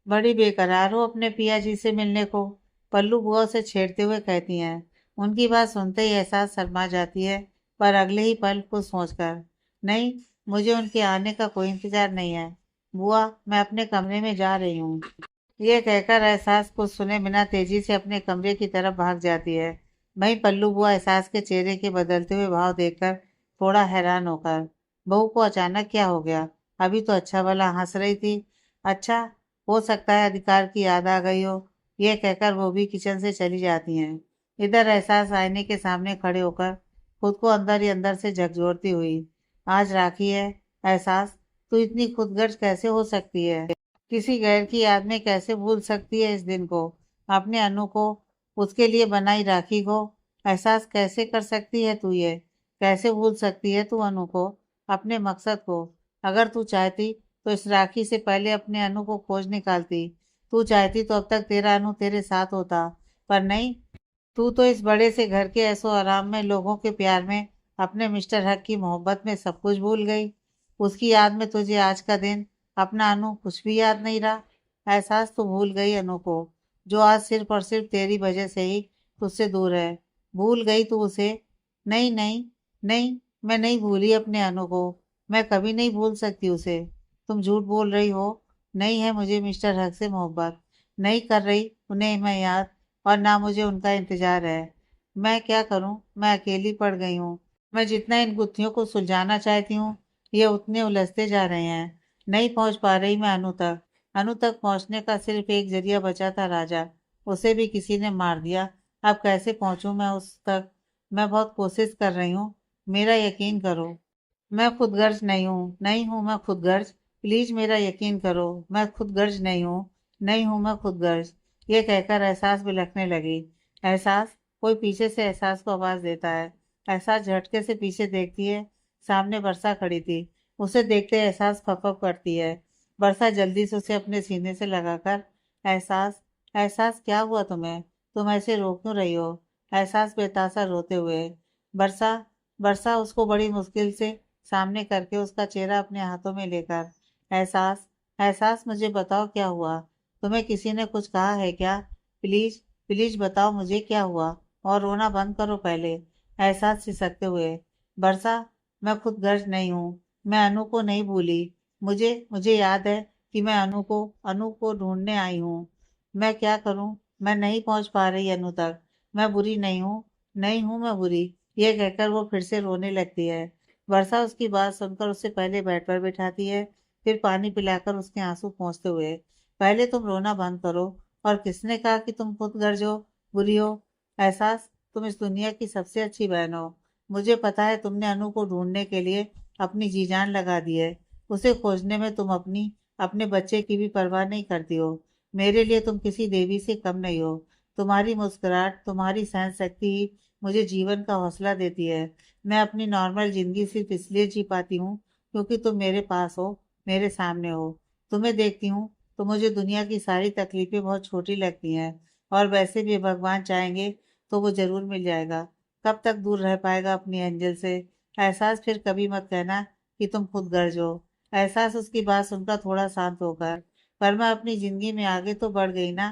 बड़ी बेकरार हो अपने पिया जी से मिलने को, पल्लू बुआ से छेड़ते हुए कहती हैं। उनकी बात सुनते ही एहसास शर्मा जाती है, पर अगले ही पल कुछ सोचकर, नहीं, मुझे उनके आने का कोई इंतजार नहीं है। बुआ, मैं अपने कमरे में जा रही हूँ। ये कहकर एहसास कुछ सुने बिना तेजी से अपने कमरे की तरफ भाग जाती है। वहीं पल्लू बुआ एहसास के चेहरे के बदलते हुए भाव देखकर थोड़ा हैरान होकर, बहू को अचानक क्या हो गया? अभी तो अच्छा भला हंस रही थी। अच्छा, हो सकता है अधिकार की याद आ गई हो। यह कहकर वो भी किचन से चली जाती हैं। इधर एहसास आईने के सामने खड़े होकर खुद को अंदर ही अंदर से झकझोरती हुई, आज राखी है। एहसास, तू इतनी खुदगर्ज कैसे हो सकती है? किसी गैर की याद में कैसे भूल सकती है इस दिन को, अपने अनु को, उसके लिए बनाई राखी को? एहसास, कैसे कर सकती है तू ये? कैसे भूल सकती है तू अनु को, अपने मकसद को? अगर तू चाहती तो इस राखी से पहले अपने अनु को खोज निकालती। तू चाहती तो अब तक तेरा अनु तेरे साथ होता, पर नहीं। तू तो इस बड़े से घर के ऐशो आराम में, लोगों के प्यार में, अपने मिस्टर हक की मोहब्बत में सब कुछ भूल गई। उसकी याद में तुझे आज का दिन, अपना अनु कुछ भी याद नहीं रहा। एहसास तो भूल गई अनु को, जो आज सिर्फ और सिर्फ तेरी वजह से ही तुझसे दूर है। भूल गई तू उसे? नहीं नहीं, नहीं, मैं नहीं भूली अपने अनु को। मैं कभी नहीं भूल सकती उसे। तुम झूठ बोल रही हो। नहीं है मुझे मिस्टर हक से मोहब्बत। नहीं कर रही उन्हें मैं याद, और ना मुझे उनका इंतजार है। मैं क्या करूं? मैं अकेली पड़ गई हूँ। मैं जितना इन गुत्थियों को सुलझाना चाहती हूँ, ये उतने उलझते जा रहे हैं। नहीं पहुंच पा रही मैं अनु तक। अनु तक पहुंचने का सिर्फ एक जरिया बचा था, राजा। उसे भी किसी ने मार दिया। अब कैसे पहुंचूं मैं उस तक? मैं बहुत कोशिश कर रही हूँ, मेरा यकीन करो। मैं खुदगर्ज नहीं हूँ, नहीं हूँ मैं खुदगर्ज। प्लीज मेरा यकीन करो, मैं खुदगर्ज नहीं हूँ। नहीं हूँ मैं खुदगर्ज। ये कहकर एहसास बिलखने लगी। एहसास, कोई पीछे से एहसास को आवाज देता है। एहसास झटके से पीछे देखती है। सामने वर्षा खड़ी थी। उसे देखते एहसास फपक करती है। वर्षा जल्दी से उसे अपने सीने से लगाकर, एहसास, एहसास क्या हुआ तुम्हें? तुम ऐसे रो क्यों रही हो? एहसास बेतासा रोते हुए, वर्षा, वर्षा उसको बड़ी मुश्किल से सामने करके उसका चेहरा अपने हाथों में लेकर, एहसास, एहसास, मुझे बताओ क्या हुआ? तुम्हें किसी ने कुछ कहा है क्या? प्लीज, प्लीज बताओ मुझे क्या हुआ, और रोना बंद करो पहले। एहसास सिसकते हुए, वर्षा, मैं खुद गर्ज नहीं हूँ। मैं अनु को नहीं भूली। मुझे मुझे याद है कि मैं अनु को ढूंढने आई हूँ। मैं क्या करूँ? मैं नहीं पहुंच पा रही अनु तक। मैं बुरी नहीं हूँ, नहीं हूँ मैं बुरी। ये कहकर वो फिर से रोने लगती है। वर्षा उसकी बात सुनकर उसे पहले बेड पर बिठाती है, फिर पानी पिलाकर उसके आंसू पोंछते हुए, पहले तुम रोना बंद करो। और किसने कहा कि तुम खुद गर्ज हो, बुरी हो? एहसास, तुम इस दुनिया की सबसे अच्छी बहन हो। मुझे पता है तुमने अनु को ढूंढने के लिए अपनी जी जान लगा दी है। उसे खोजने में तुम अपनी अपने बच्चे की भी परवाह नहीं करती हो। मेरे लिए तुम किसी देवी से कम नहीं हो। तुम्हारी मुस्कुराहट, तुम्हारी सहन शक्ति ही मुझे जीवन का हौसला देती है। मैं अपनी नॉर्मल जिंदगी सिर्फ इसलिए जी पाती हूँ क्योंकि तुम मेरे पास हो, मेरे सामने हो। तुम्हें देखती हूँ तो मुझे दुनिया की सारी तकलीफें बहुत छोटी लगती हैं। और वैसे भी भगवान चाहेंगे तो वो जरूर मिल जाएगा। कब तक दूर रह पाएगा अपनी एंजल से? एहसास, फिर कभी मत कहना कि तुम खुद गर्ज हो। एहसास उसकी बात सुनकर थोड़ा शांत होकर, पर मैं अपनी जिंदगी में आगे तो बढ़ गई ना।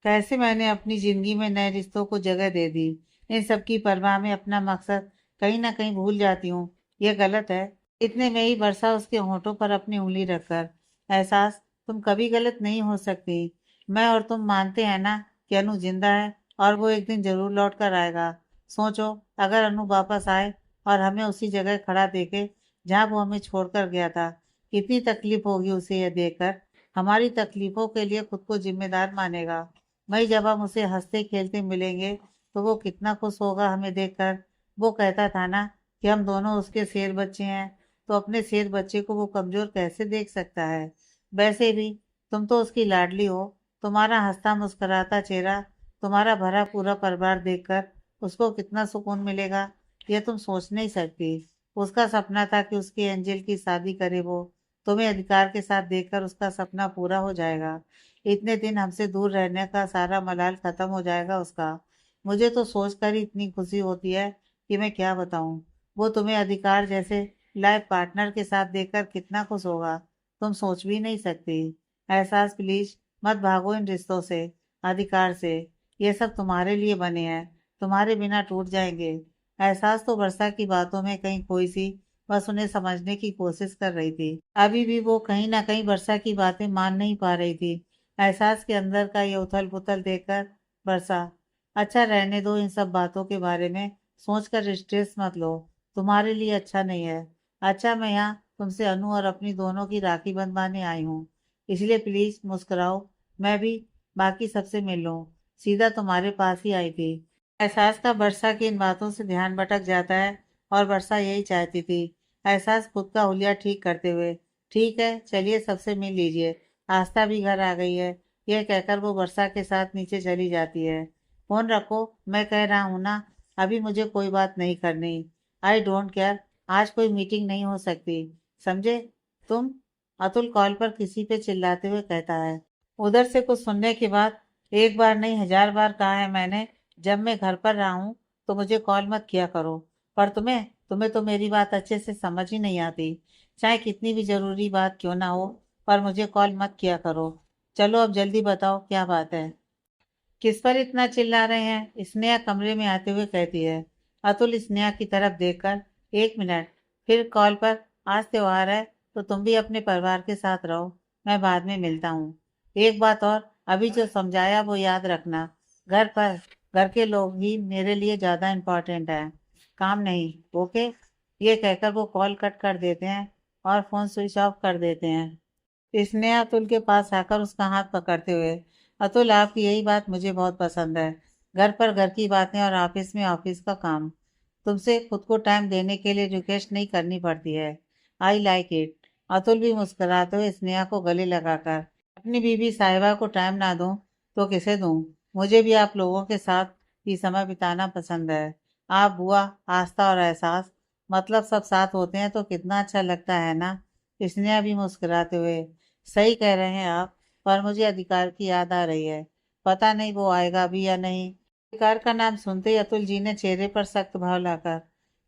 कैसे मैंने अपनी जिंदगी में नए रिश्तों को जगह दे दी। इन सब की परवाह में अपना मकसद कहीं ना कहीं भूल जाती हूँ। यह गलत है। इतने में ही वर्षा उसके होठों पर अपनी उंगली रखकर, एहसास, तुम कभी गलत नहीं हो सकती। मैं और तुम मानते हैं ना कि अनु जिंदा है और वो एक दिन जरूर लौट कर आएगा। सोचो, अगर अनु वापस आए और हमें उसी जगह खड़ा देखे जहाँ वो हमें छोड़कर गया था, कितनी तकलीफ होगी उसे यह देखकर। हमारी तकलीफों के लिए खुद को जिम्मेदार मानेगा। वही जब हम उसे हंसते खेलते मिलेंगे तो वो कितना खुश होगा हमें देखकर। वो कहता था ना कि हम दोनों उसके शेर बच्चे हैं, तो अपने शेर बच्चे को वो कमजोर कैसे देख सकता है। वैसे भी तुम तो उसकी लाडली हो। तुम्हारा हंसता मुस्कुराता चेहरा, तुम्हारा भरा पूरा परिवार देखकर उसको कितना सुकून मिलेगा, यह तुम सोच नहीं सकती। उसका सपना था कि उसकी एंजल की शादी करे वो। तुम्हें अधिकार के साथ देखकर उसका सपना पूरा हो जाएगा। इतने दिन हमसे दूर रहने का सारा मलाल खत्म हो जाएगा उसका। मुझे तो सोचकर ही इतनी खुशी होती है कि मैं क्या बताऊं। वो तुम्हें अधिकार जैसे लाइफ पार्टनर के साथ देखकर कितना खुश होगा, तुम सोच भी नहीं सकती। एहसास, प्लीज मत भागो इन रिश्तों से, अधिकार से। ये सब तुम्हारे लिए बने हैं, तुम्हारे बिना टूट जाएंगे। एहसास तो वर्षा की बातों में कहीं खोई सी, बस उन्हें समझने की कोशिश कर रही थी। अभी भी वो कहीं ना कहीं वर्षा की बातें मान नहीं पा रही थी। एहसास के अंदर का ये उथल पुथल देखकर वर्षा, अच्छा रहने दो इन सब बातों के बारे में सोचकर स्ट्रेस मत लो। तुम्हारे लिए अच्छा नहीं है। अच्छा, मैं यहाँ तुमसे अनु और अपनी दोनों की राखी बंधवाने आई हूँ, इसलिए प्लीज मुस्कुराओ। मैं भी बाकी सबसे मिल लूँ, सीधा तुम्हारे पास ही आई थी। एहसास का वर्षा की इन बातों से ध्यान भटक जाता है और वर्षा यही चाहती थी। एहसास खुद का हुलिया ठीक करते हुए, ठीक है चलिए सबसे मिल लीजिए, आस्था भी घर आ गई है, यह कहकर वो वर्षा के साथ नीचे चली जाती है। फोन रखो, मैं कह रहा हूँ ना, अभी मुझे कोई बात नहीं करनी। आई डोंट केयर, आज कोई मीटिंग नहीं हो सकती, समझे तुम? अतुल कॉल पर किसी पे चिल्लाते हुए कहता है। उधर से कुछ सुनने के बाद, एक बार नहीं 1000 बार कहा है मैंने, जब मैं घर पर रहा हूँ तो मुझे कॉल मत किया करो। पर तुम्हें तुम्हें तो मेरी बात अच्छे से समझ ही नहीं आती। चाहे कितनी भी जरूरी बात क्यों ना हो, पर मुझे कॉल मत किया करो। चलो अब जल्दी बताओ क्या बात है। किस पर इतना चिल्ला रहे हैं? स्नेहा कमरे में आते हुए कहती है। अतुल स्नेहा की तरफ देखकर, 1 मिनट, फिर कॉल पर? आज त्योहार है तो तुम भी अपने परिवार के साथ रहो, मैं बाद में मिलता हूँ। एक बात और, अभी जो समझाया वो याद रखना। घर पर घर के लोग ही मेरे लिए ज्यादा इम्पोर्टेंट है, काम नहीं, ओके? ये कहकर वो कॉल कट कर देते हैं और फोन स्विच ऑफ कर देते हैं। स्नेहा अतुल के पास आकर उसका हाथ पकड़ते हुए, अतुल आपकी यही बात मुझे बहुत पसंद है। घर पर घर की बातें और ऑफिस में ऑफिस का काम। तुमसे खुद को टाइम देने के लिए रिक्वेस्ट नहीं करनी पड़ती है। I like it. अतुल भी मुस्कुराते हुए स्नेहा को गले लगाकर, अपनी बीवी साहिबा को टाइम ना दूं तो किसे दूं? मुझे भी आप लोगों के साथ ही समय बिताना पसंद है। आप, बुआ, आस्था और एहसास, मतलब सब साथ होते हैं तो कितना अच्छा लगता है ना। स्नेहा भी मुस्कुराते हुए, सही कह रहे हैं आप, पर मुझे अधिकार की याद आ रही है। पता नहीं वो आएगा भी या नहीं। अधिकार का नाम सुनते ही अतुल जी ने चेहरे पर सख्त भाव लाकर,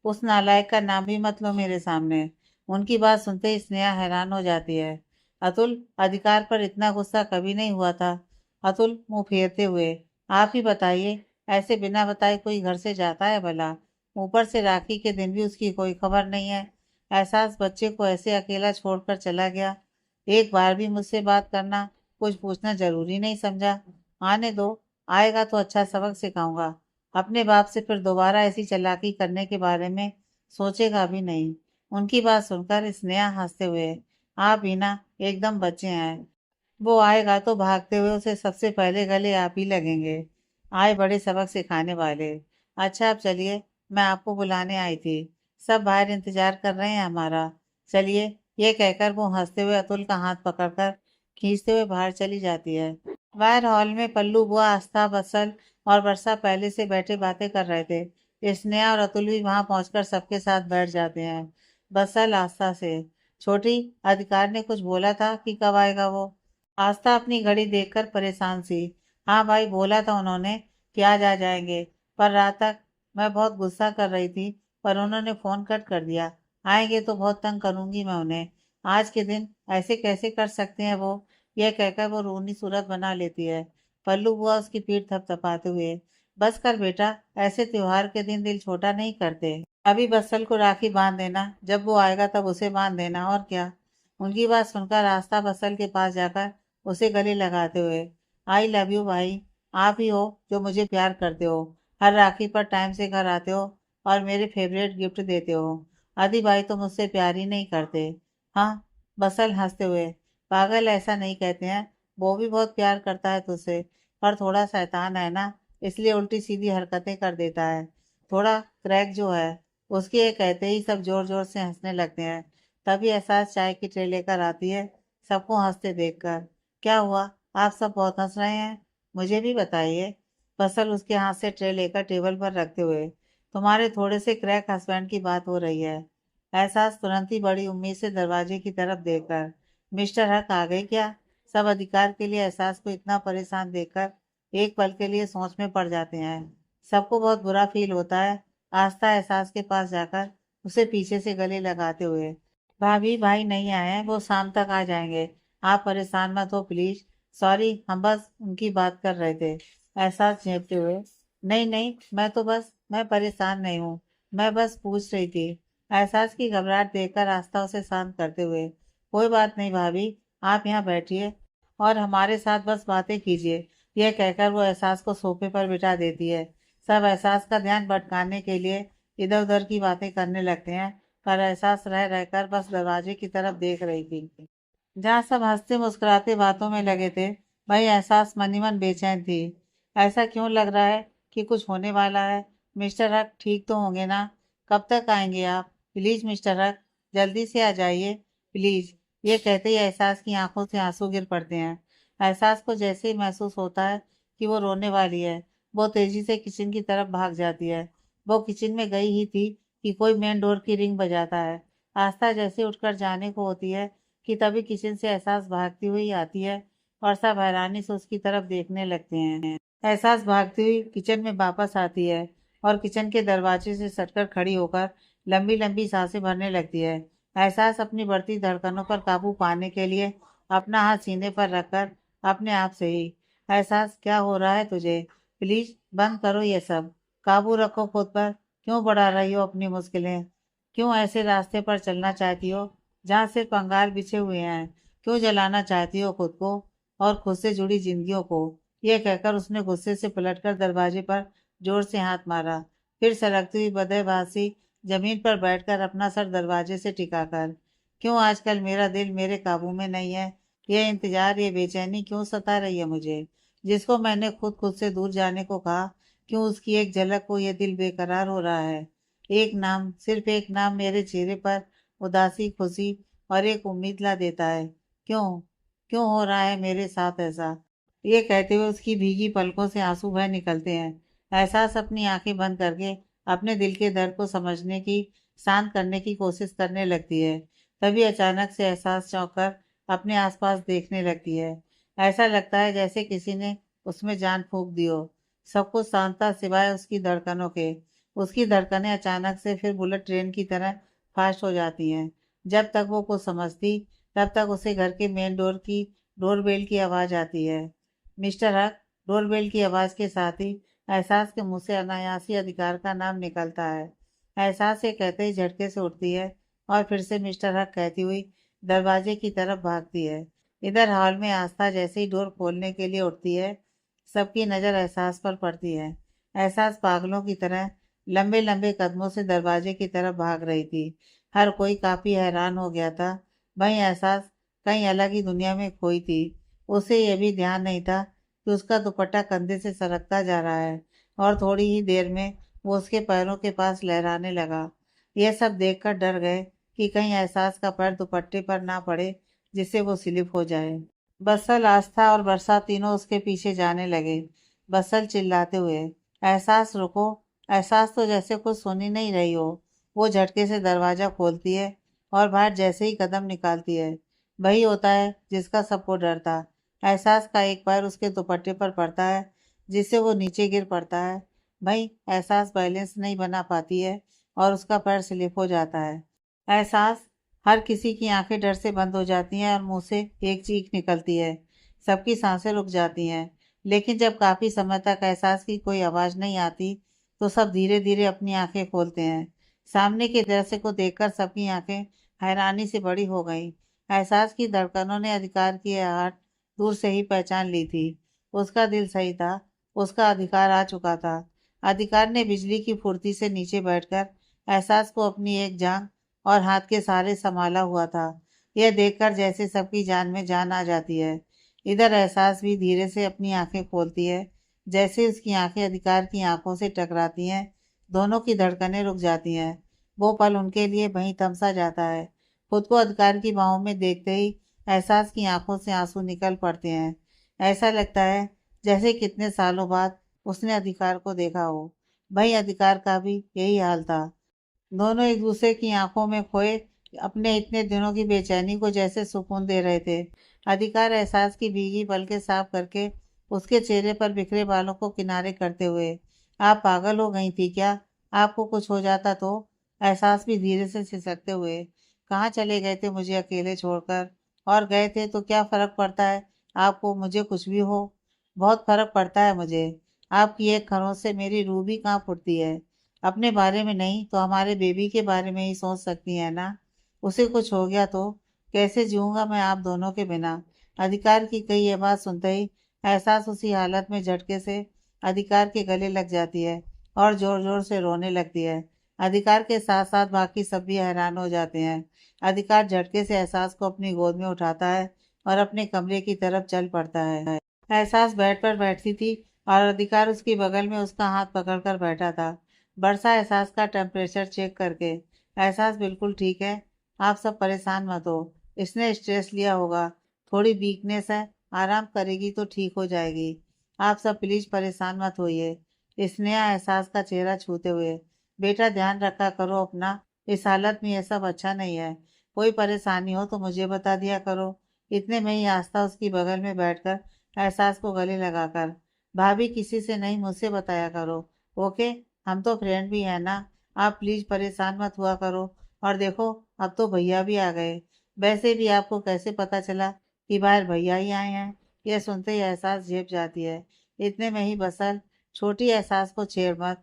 उस नालायक का नाम भी मत लो मेरे सामने। उनकी बात सुनते ही स्नेहा हैरान हो जाती है। अतुल, अधिकार पर इतना गुस्सा कभी नहीं हुआ था। अतुल मुंह फेरते हुए, आप ही बताइए, ऐसे बिना बताए कोई घर से जाता है भला? ऊपर से राखी के दिन भी उसकी कोई खबर नहीं है। एहसास बच्चे को ऐसे अकेला छोड़कर चला गया। एक बार भी मुझसे बात करना, कुछ पूछना जरूरी नहीं समझा। आने दो, आएगा तो अच्छा सबक सिखाऊंगा। अपने बाप से फिर दोबारा ऐसी चालाकी करने के बारे में सोचेगा भी नहीं। उनकी बात सुनकर स्नेहा हंसते हुए, आप ही ना एकदम बच्चे हैं। वो आएगा तो भागते हुए उसे सबसे पहले गले आप ही लगेंगे। आए बड़े सबक सिखाने वाले। अच्छा अब चलिए, मैं आपको बुलाने आई थी, सब बाहर इंतजार कर रहे हैं हमारा। चलिए, ये कहकर वो हंसते हुए अतुल का हाथ पकड़कर खींचते हुए बाहर चली जाती है। बाहर हॉल में पल्लू बुआ, आस्था, बसल और वर्षा पहले से बैठे बातें कर रहे थे। स्नेहा और अतुल भी वहां पहुंचकर सबके साथ बैठ जाते हैं। बसल आस्था से, छोटी, अधिकार ने कुछ बोला था कि कब आएगा वो? आस्था अपनी घड़ी देखकर परेशान सी। हाँ भाई, बोला था उन्होंने कि आज आ जाएंगे, पर रात तक मैं बहुत गुस्सा कर रही थी, पर उन्होंने फोन कट कर दिया। आएंगे तो बहुत तंग करूंगी मैं उन्हें। आज के दिन ऐसे कैसे कर सकते हैं वो? यह कहकर वो रोनी सूरत बना लेती है। पल्लू बुआ उसकी पीठ थपथपाते हुए, बस कर बेटा, ऐसे त्योहार के दिन दिल छोटा नहीं करते। अभी बत्सल को राखी बांध देना, जब वो आएगा तब उसे बांध देना, और क्या। उनकी बात सुनकर रास्ता बसल के पास जाकर उसे गले लगाते हुए, आई लव यू भाई, आप ही हो जो मुझे प्यार करते हो, हर राखी पर टाइम से घर आते हो और मेरे फेवरेट गिफ्ट देते हो। आदि भाई तो मुझसे प्यार ही नहीं करते। हाँ, बसल हंसते हुए, पागल, ऐसा नहीं कहते हैं, वो भी बहुत प्यार करता है तुझसे, पर थोड़ा शैतान है ना, इसलिए उल्टी सीधी हरकतें कर देता है, थोड़ा क्रैक जो है। उसके ये कहते ही सब जोर जोर से हंसने लगते हैं। तभी एहसास चाय की ट्रे लेकर आती है, सबको हंसते देखकर। क्या हुआ, आप सब बहुत हंस रहे हैं, मुझे भी बताइए। फसल उसके हाथ से ट्रे लेकर टेबल पर रखते हुए, तुम्हारे थोड़े से क्रैक हस्बैंड की बात हो रही है। एहसास तुरंत ही बड़ी उम्मीद से दरवाजे की तरफ देखकर, मिस्टर हक आ गए क्या? सब अधिकार के लिए एहसास को इतना परेशान देखकर एक पल के लिए सोच में पड़ जाते हैं। सबको बहुत बुरा फील होता है। आस्था एहसास के पास जाकर उसे पीछे से गले लगाते हुए, भाभी भाई नहीं आए हैं, वो शाम तक आ जाएंगे, आप परेशान मत हो प्लीज। सॉरी, हम बस उनकी बात कर रहे थे। एहसास झेपते हुए, नहीं नहीं, मैं परेशान नहीं हूँ, मैं बस पूछ रही थी। एहसास की घबराहट देखकर आस्था उसे शांत करते हुए, कोई बात नहीं भाभी, आप यहाँ बैठिए और हमारे साथ बस बातें कीजिए। यह कहकर वो एहसास को सोफे पर बिठा देती है। सब एहसास का ध्यान भटकाने के लिए इधर उधर की बातें करने लगते हैं, पर एहसास रह रहकर बस दरवाजे की तरफ देख रही थी, जहाँ सब हंसते मुस्कुराते बातों में लगे थे। वही एहसास मन ही मन बेचैन थी। ऐसा क्यों लग रहा है कि कुछ होने वाला है? मिस्टर हक ठीक तो होंगे ना? कब तक आएंगे आप? प्लीज मिस्टर हक, जल्दी से आ जाइए प्लीज। ये कहते ही एहसास की आंखों से आंसू गिर पड़ते हैं। एहसास को जैसे ही महसूस होता है कि वो रोने वाली है, वो तेजी से किचन की तरफ भाग जाती है। वो किचन में गई ही थी कि कोई मेन डोर की रिंग बजाता है। आस्था जैसे उठकर जाने को होती है कि तभी किचन से एहसास भागती हुई आती है और सब हैरानी से उसकी तरफ देखने लगते हैं। एहसास भागती हुई किचन में वापस आती है और किचन के दरवाजे से सटकर खड़ी होकर लंबी लंबी सांसें भरने लगती है। एहसास अपनी बढ़ती धड़कनों पर काबू पाने के लिए अपना हाथ सीने पर रखकर अपने आप से ही, एहसास क्या हो रहा है तुझे? प्लीज बंद करो ये सब, काबू रखो खुद पर। क्यों बढ़ा रही हो अपनी मुश्किलें? क्यों ऐसे रास्ते पर चलना चाहती हो जहाँ सिर्फ अंगार बिछे हुए हैं? क्यों जलाना चाहती हो खुद को और खुद से जुड़ी जिंदगियों को? यह कहकर उसने गुस्से से पलटकर दरवाजे पर जोर से हाथ मारा, फिर सरकती हुई बदहवासी जमीन पर बैठकर अपना सर दरवाजे से टिकाकर, क्यों आजकल मेरा दिल मेरे काबू में नहीं है? यह इंतजार, ये बेचैनी क्यों सता रही है मुझे? जिसको मैंने खुद खुद से दूर जाने को कहा, क्यों उसकी एक झलक को यह दिल बेकरार हो रहा है? एक नाम, सिर्फ एक नाम मेरे चेहरे पर उदासी, खुशी और एक उम्मीद ला देता है। क्यों, क्यों हो रहा है मेरे साथ ऐसा? ये कहते हुए उसकी भीगी पलकों से आंसू बह निकलते हैं। एहसास अपनी आंखें बंद करके अपने दिल के दर्द को समझने की, शांत करने की कोशिश करने लगती है। तभी अचानक से एहसास चौंक कर अपने आसपास देखने लगती है। ऐसा लगता है जैसे किसी ने उसमें जान फूंक दी हो। सब कुछ शांत था सिवाय उसकी धड़कनों के। उसकी धड़कनें अचानक से फिर बुलेट ट्रेन की तरह फास्ट हो जाती हैं। जब तक वो कुछ समझती, तब तक उसे घर के मेन डोर की डोरबेल की आवाज़ आती है। मिस्टर हक, डोरबेल की आवाज़ के साथ ही एहसास के मुंह से अनायासी अधिकार का नाम निकलता है। एहसास ये कहते ही झटके से उठती है और फिर से मिस्टर हक कहती हुई दरवाजे की तरफ भागती है। इधर हॉल में आस्था जैसे ही डोर खोलने के लिए उठती है, सबकी नज़र एहसास पर पड़ती है। एहसास पागलों की तरह लंबे लंबे कदमों से दरवाजे की तरफ भाग रही थी। हर कोई काफी हैरान हो गया था। वहीं एहसास कहीं अलग ही दुनिया में खोई थी। उसे यह भी ध्यान नहीं था कि उसका दुपट्टा कंधे से सरकता जा रहा है और थोड़ी ही देर में वो उसके पैरों के पास लहराने लगा। यह सब देखकर डर गए कि कहीं एहसास का पैर दुपट्टे पर ना पड़े जिससे वो स्लिप हो जाए। बसल, आस्था और बरसा तीनों उसके पीछे जाने लगे, बसल चिल्लाते हुए, एहसास रुको। एहसास तो जैसे कुछ सुन ही नहीं रही हो, वो झटके से दरवाजा खोलती है और बाहर जैसे ही कदम निकालती है, वही होता है जिसका सबको डर था। एहसास का एक पैर उसके दुपट्टे पर पड़ता है जिससे वो नीचे गिर पड़ता है। भाई एहसास बैलेंस नहीं बना पाती है और उसका पैर स्लिप हो जाता है। एहसास, हर किसी की आंखें डर से बंद हो जाती हैं और मुंह से एक चीख निकलती है। सबकी सांसें रुक जाती हैं। लेकिन जब काफी समय तक एहसास की कोई आवाज नहीं आती तो सब धीरे धीरे अपनी आंखें खोलते हैं। सामने के दृश्य को देखकर सबकी आंखें हैरानी से बड़ी हो गईं। एहसास की धड़कनों ने अधिकार की आहट दूर से ही पहचान ली थी। उसका दिल सही था, उसका अधिकार आ चुका था। अधिकार ने बिजली की फुर्ती से नीचे बैठकर एहसास को अपनी एक जांघ और हाथ के सहारे संभाला हुआ था। यह देखकर जैसे सबकी जान में जान आ जाती है। इधर एहसास भी धीरे से अपनी आंखें खोलती है। जैसे उसकी आंखें अधिकार की आंखों से टकराती हैं, दोनों की धड़कनें रुक जाती हैं। वो पल उनके लिए वहीं थम सा जाता है। खुद को अधिकार की बाहों में देखते ही एहसास की आंखों से आंसू निकल पड़ते हैं। ऐसा लगता है जैसे कितने सालों बाद उसने अधिकार को देखा हो। भाई अधिकार का भी यही हाल था। दोनों एक दूसरे की आंखों में खोए अपने इतने दिनों की बेचैनी को जैसे सुकून दे रहे थे। अधिकार एहसास की भीगी पलकें साफ करके उसके चेहरे पर बिखरे बालों को किनारे करते हुए, आप पागल हो गई थी क्या? आपको कुछ हो जाता तो? एहसास भी धीरे से सिसकते हुए, कहाँ चले गए थे मुझे अकेले छोड़कर? और गए थे तो क्या फर्क पड़ता है आपको, मुझे कुछ भी हो? बहुत फर्क पड़ता है मुझे। आपकी एक खरोंच से मेरी रूह भी कहाँ फुटती है। अपने बारे में नहीं तो हमारे बेबी के बारे में ही सोच सकती है ना। उसे कुछ हो गया तो कैसे जीऊँगा मैं आप दोनों के बिना। अधिकार की कही ये बात सुनते ही एहसास उसी हालत में झटके से अधिकार के गले लग जाती है और जोर जोर से रोने लगती है। अधिकार के साथ साथ बाकी सब भी हैरान हो जाते हैं। अधिकार झटके से एहसास को अपनी गोद में उठाता है और अपने कमरे की तरफ चल पड़ता है। एहसास बेड पर बैठती थी और अधिकार उसकी बगल में उसका हाथ पकड़कर बैठा था। बरसा एहसास का टेम्परेचर चेक करके, एहसास बिल्कुल ठीक है, आप सब परेशान मत हो, इसने स्ट्रेस लिया होगा, थोड़ी वीकनेस है, आराम करेगी तो ठीक हो जाएगी। आप सब प्लीज परेशान मत होइए। स्नेहा एहसास का चेहरा छूते हुए, बेटा ध्यान रखा करो अपना, इस हालत में यह सब अच्छा नहीं है, कोई परेशानी हो तो मुझे बता दिया करो। इतने में ही आस्था उसकी बगल में बैठकर एहसास को गले लगाकर, भाभी किसी से नहीं मुझसे बताया करो, ओके? हम तो फ्रेंड भी हैं ना। आप प्लीज परेशान मत हुआ करो। और देखो अब तो भैया भी आ गए। वैसे भी आपको कैसे पता चला कि बाहर भैया ही आए हैं? यह सुनते ही एहसास झेप जाती है। इतने में ही बसल, छोटी एहसास को छेड़ मत,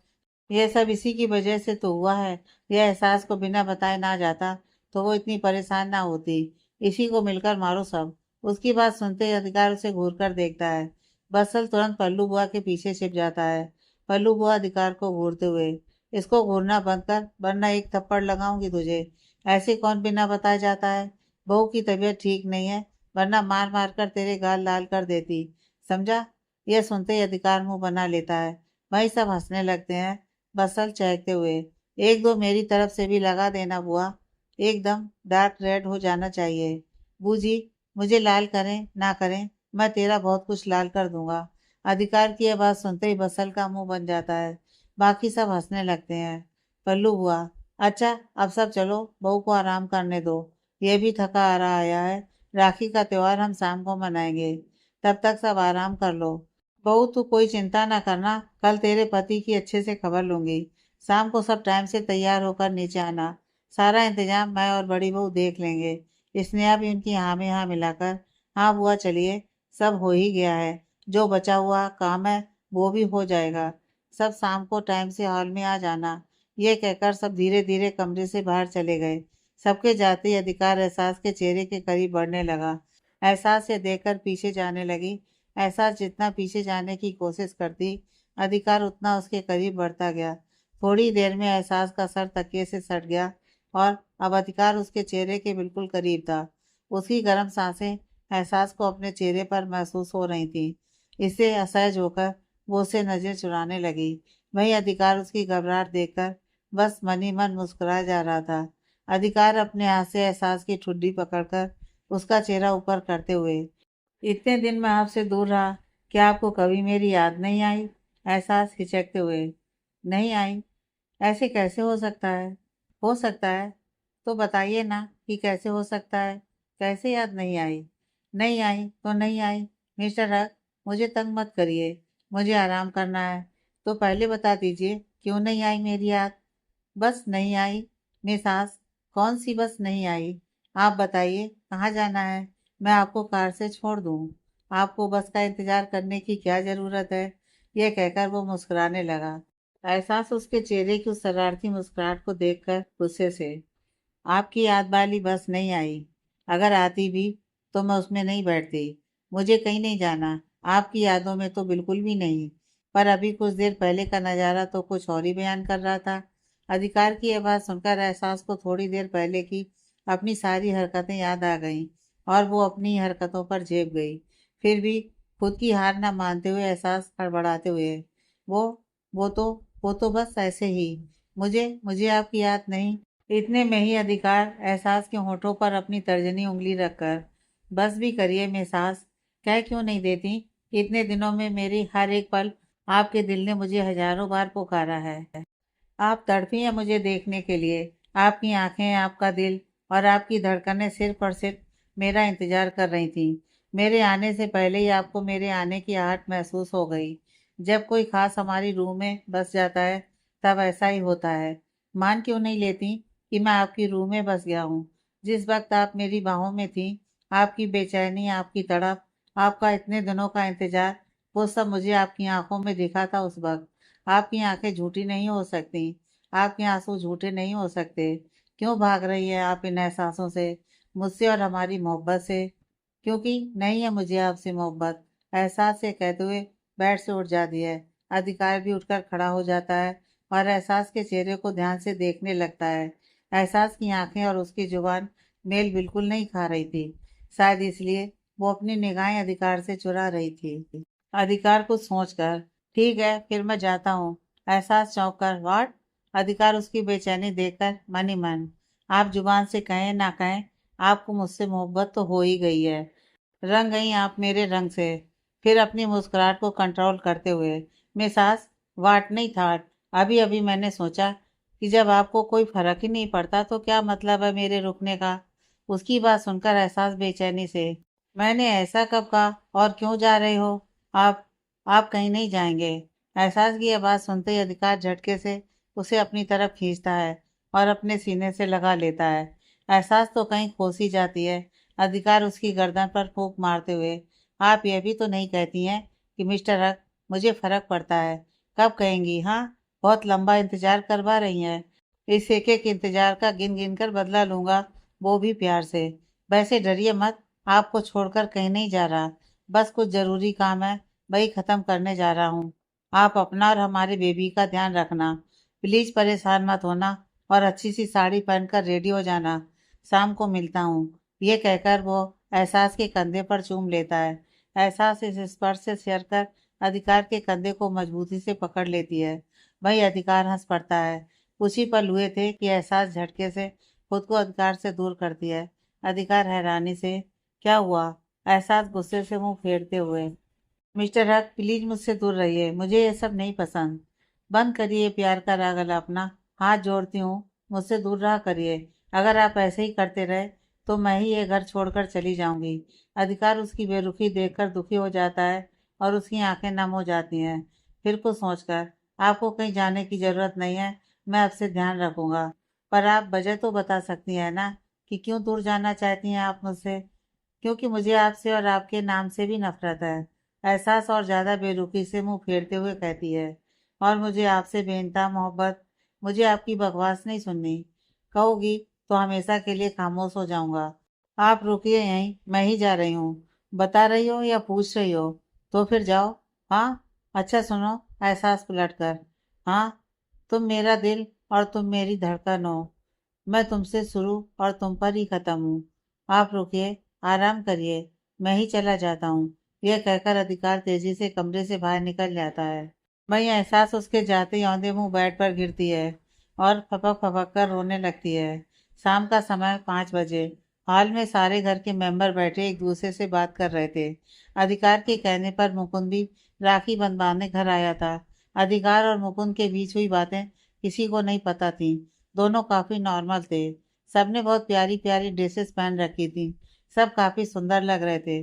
यह सब इसी की वजह से तो हुआ है। यह एहसास को बिना बताए ना जाता तो वो इतनी परेशान ना होती। इसी को मिलकर मारो सब। उसकी बात सुनते ही अधिकार उसे घूर कर देखता है। बसल तुरंत पल्लू बुआ के पीछे छिप जाता है। पल्लू बुआ अधिकार को घूरते हुए, इसको घूरना बंद कर वरना एक थप्पड़ लगाऊंगी तुझे। ऐसे कौन बिना बताए जाता है? बहू की तबीयत ठीक नहीं है, वरना मार मार कर तेरे गाल लाल कर देती, समझा? यह सुनते ही अधिकार मुंह बना लेता है। वही सब हंसने लगते हैं। बसल चहकते हुए, एक दो मेरी तरफ से भी लगा देना बुआ, एकदम डार्क रेड हो जाना चाहिए। बूजी, मुझे लाल करें ना करें, मैं तेरा बहुत कुछ लाल कर दूंगा। अधिकार की यह बात सुनते ही बसल का मुंह बन जाता है। बाकी सब हंसने लगते हैं। पल्लू हुआ, अच्छा अब सब चलो, बहू को आराम करने दो, ये भी थका आ रहा आया है। राखी का त्योहार हम शाम को मनाएंगे, तब तक सब आराम कर लो। बहू तू कोई चिंता ना करना, कल तेरे पति की अच्छे से खबर लूंगी। शाम को सब टाइम से तैयार होकर नीचे आना, सारा इंतजाम मैं और बड़ी बहू देख लेंगे। स्नेहा भी उनकी हाँ में हाँ मिलाकर, हाँ बुआ चलिए, सब हो ही गया है, जो बचा हुआ काम है वो भी हो जाएगा। सब शाम को टाइम से हॉल में आ जाना। ये कहकर सब धीरे धीरे कमरे से बाहर चले गए। सबके जाते ही अधिकार एहसास के चेहरे के करीब बढ़ने लगा। एहसास से देखकर पीछे जाने लगी। एहसास जितना पीछे जाने की कोशिश करती, अधिकार उतना उसके करीब बढ़ता गया। थोड़ी देर में एहसास का सर तकिए से सट गया और अब अधिकार उसके चेहरे के बिल्कुल करीब था। उसकी गर्म सांसें एहसास को अपने चेहरे पर महसूस हो रही थी। इससे असहज होकर वो उससे नजर चुराने लगी। वही अधिकार उसकी घबराहट देखकर बस मन ही मन मुस्कुराया जा रहा था। अधिकार अपने हाथ से एहसास की ठुड्डी पकड़कर उसका चेहरा ऊपर करते हुए, इतने दिन मैं आपसे दूर रहा, क्या आपको कभी मेरी याद नहीं आई? एहसास हिचकते हुए, नहीं आई। ऐसे कैसे हो सकता है? हो सकता है तो बताइए ना कि कैसे हो सकता है? कैसे याद नहीं आई? नहीं आई तो नहीं आई। मिस्टर हक, मुझे तंग मत करिए, मुझे आराम करना है। तो पहले बता दीजिए क्यों नहीं आई मेरी याद? बस नहीं आई। मिसास, कौन सी बस नहीं आई? आप बताइए कहाँ जाना है? मैं आपको कार से छोड़ दूँ। आपको बस का इंतजार करने की क्या ज़रूरत है? यह कहकर वो मुस्कुराने लगा। एहसास उसके चेहरे की उस शरारती मुस्कुराहट को देखकर गुस्से से, आपकी याद वाली बस नहीं आई। अगर आती भी तो मैं उसमें नहीं बैठती। मुझे कहीं नहीं जाना, आपकी यादों में तो बिल्कुल भी नहीं। पर अभी कुछ देर पहले का नज़ारा तो कुछ और ही बयान कर रहा था। अधिकार की यह बात सुनकर एहसास को थोड़ी देर पहले की अपनी सारी हरकतें याद आ गईं और वो अपनी हरकतों पर झेप गई। फिर भी खुद की हार न मानते हुए एहसास हड़बड़ाते हुए, वो वो तो वो तो बस ऐसे ही। मुझे मुझे आपकी याद नहीं। इतने में ही अधिकार एहसास के होठों पर अपनी तर्जनी उंगली रखकर, बस भी करिए मिसास, कह क्यों नहीं देती? इतने दिनों में मेरी हर एक पल आपके दिल ने मुझे हजारों बार पुकारा है। आप तड़पी हैं मुझे देखने के लिए। आपकी आंखें, आपका दिल और आपकी धड़कनें सिर्फ और सिर्फ मेरा इंतजार कर रही थी। मेरे आने से पहले ही आपको मेरे आने की आहट महसूस हो गई। जब कोई खास हमारी रूह में बस जाता है तब ऐसा ही होता है। मान क्यों नहीं लेती कि मैं आपकी रूह में बस गया हूँ? जिस वक्त आप मेरी बाहों में थी, आपकी बेचैनी, आपकी तड़प, आपका इतने दिनों का इंतजार, वो सब मुझे आपकी आंखों में दिखा था उस वक्त। आपकी आंखें झूठी नहीं हो सकती, आपके आंसू झूठे नहीं हो सकते। क्यों भाग रही है आप इन एहसासों से, मुझसे और हमारी मोहब्बत से? क्योंकि नहीं है मुझे आपसे मोहब्बत। एहसास से कहते हुए बेड से उठ जाती है। अधिकार भी उठकर खड़ा हो जाता है और एहसास के चेहरे को ध्यान से देखने लगता है। एहसास की आंखें और उसकी जुबान मेल बिल्कुल नहीं खा रही थी। शायद इसलिए वो अपनी निगाहें अधिकार से चुरा रही थी। अधिकार कुछ सोचकर, ठीक है फिर मैं जाता हूँ। एहसास चौंक कर, वाट? अधिकार उसकी बेचैनी देखकर मन ही मन, आप जुबान से कहें ना कहें, आपको मुझसे मोहब्बत तो हो ही गई है। रंग गई आप मेरे रंग से। फिर अपनी मुस्कुराहट को कंट्रोल करते हुए, मिसास, वाट नहीं था। अभी अभी मैंने सोचा कि जब आपको कोई फर्क ही नहीं पड़ता तो क्या मतलब है मेरे रुकने का? उसकी बात सुनकर एहसास बेचैनी से, मैंने ऐसा कब कहा? और क्यों जा रहे हो आप? आप कहीं नहीं जाएंगे। एहसास की यह बात सुनते ही अधिकार झटके से उसे अपनी तरफ खींचता है और अपने सीने से लगा लेता है। एहसास तो कहीं खोस ही जाती है। अधिकार उसकी गर्दन पर फूंक मारते हुए, आप यह भी तो नहीं कहती हैं कि मिस्टर हक, मुझे फर्क पड़ता है? कब कहेंगी? हाँ, बहुत लंबा इंतजार करवा रही हैं। इस एक एक इंतजार का गिन गिन कर बदला लूंगा, वो भी प्यार से। वैसे डरिए मत, आपको छोड़कर कहीं नहीं जा रहा। बस कुछ जरूरी काम है, वही खत्म करने जा रहा हूँ। आप अपना और हमारे बेबी का ध्यान रखना। प्लीज परेशान मत होना और अच्छी सी साड़ी पहनकर रेडी हो जाना। शाम को मिलता हूँ। ये कहकर वो एहसास के कंधे पर चूम लेता है। एहसास इस स्पर्श से शेयर कर अधिकार के कंधे को मजबूती से पकड़ लेती है। वही अधिकार हंस पड़ता है। कुछ ही पल हुए थे कि एहसास झटके से खुद को अधिकार से दूर करती है। अधिकार हैरानी से, क्या हुआ? एहसास गुस्से से मुंह फेरते हुए, मिस्टर हक प्लीज मुझसे दूर रहिए, मुझे ये सब नहीं पसंद। बंद करिए प्यार का राग अपना, हाथ जोड़ती हूँ, मुझसे दूर रहा करिए। अगर आप ऐसे ही करते रहे तो मैं ही ये घर छोड़कर चली जाऊंगी। अधिकार उसकी बेरुखी देखकर दुखी हो जाता है और उसकी आंखें नम हो जाती हैं। फिर कुछ सोचकर, आपको कहीं जाने की जरूरत नहीं है, मैं आपसे ध्यान रखूंगा। पर आप वजह तो बता सकती हैं ना कि क्यों दूर जाना चाहती हैं आप मुझसे? क्योंकि मुझे आपसे और आपके नाम से भी नफरत है। एहसास और ज्यादा बेरुखी से मुंह फेरते हुए कहती है, और मुझे आपसे बेइंतहा मोहब्बत। मुझे आपकी बकवास नहीं सुननी। कहोगी तो हमेशा के लिए खामोश हो जाऊंगा। आप रुकिए यहीं, मैं ही जा रही हूँ। बता रही हो या पूछ रही हो? तो फिर जाओ। हाँ, अच्छा सुनो। एहसास पलट कर, हाँ, तुम मेरा दिल और तुम मेरी धड़कन हो। मैं तुमसे शुरू और तुम पर ही खत्म हूँ। आप रुकिए, आराम करिए, मैं ही चला जाता हूँ। यह कहकर अधिकार तेजी से कमरे से बाहर निकल जाता है। वही एहसास उसके जाते ही औंधे मुंह बेड पर गिरती है और फपक फपक कर रोने लगती है। शाम का समय 5 बजे। हॉल में सारे घर के मेंबर बैठे एक दूसरे से बात कर रहे थे। अधिकार के कहने पर मुकुंद भी राखी बंधवाने घर आया था। अधिकार और मुकुंद के बीच हुई बातें किसी को नहीं पता थी। दोनों काफी नॉर्मल थे। सबने बहुत प्यारी प्यारी ड्रेसेस पहन रखी थी। सब काफी सुंदर लग रहे थे।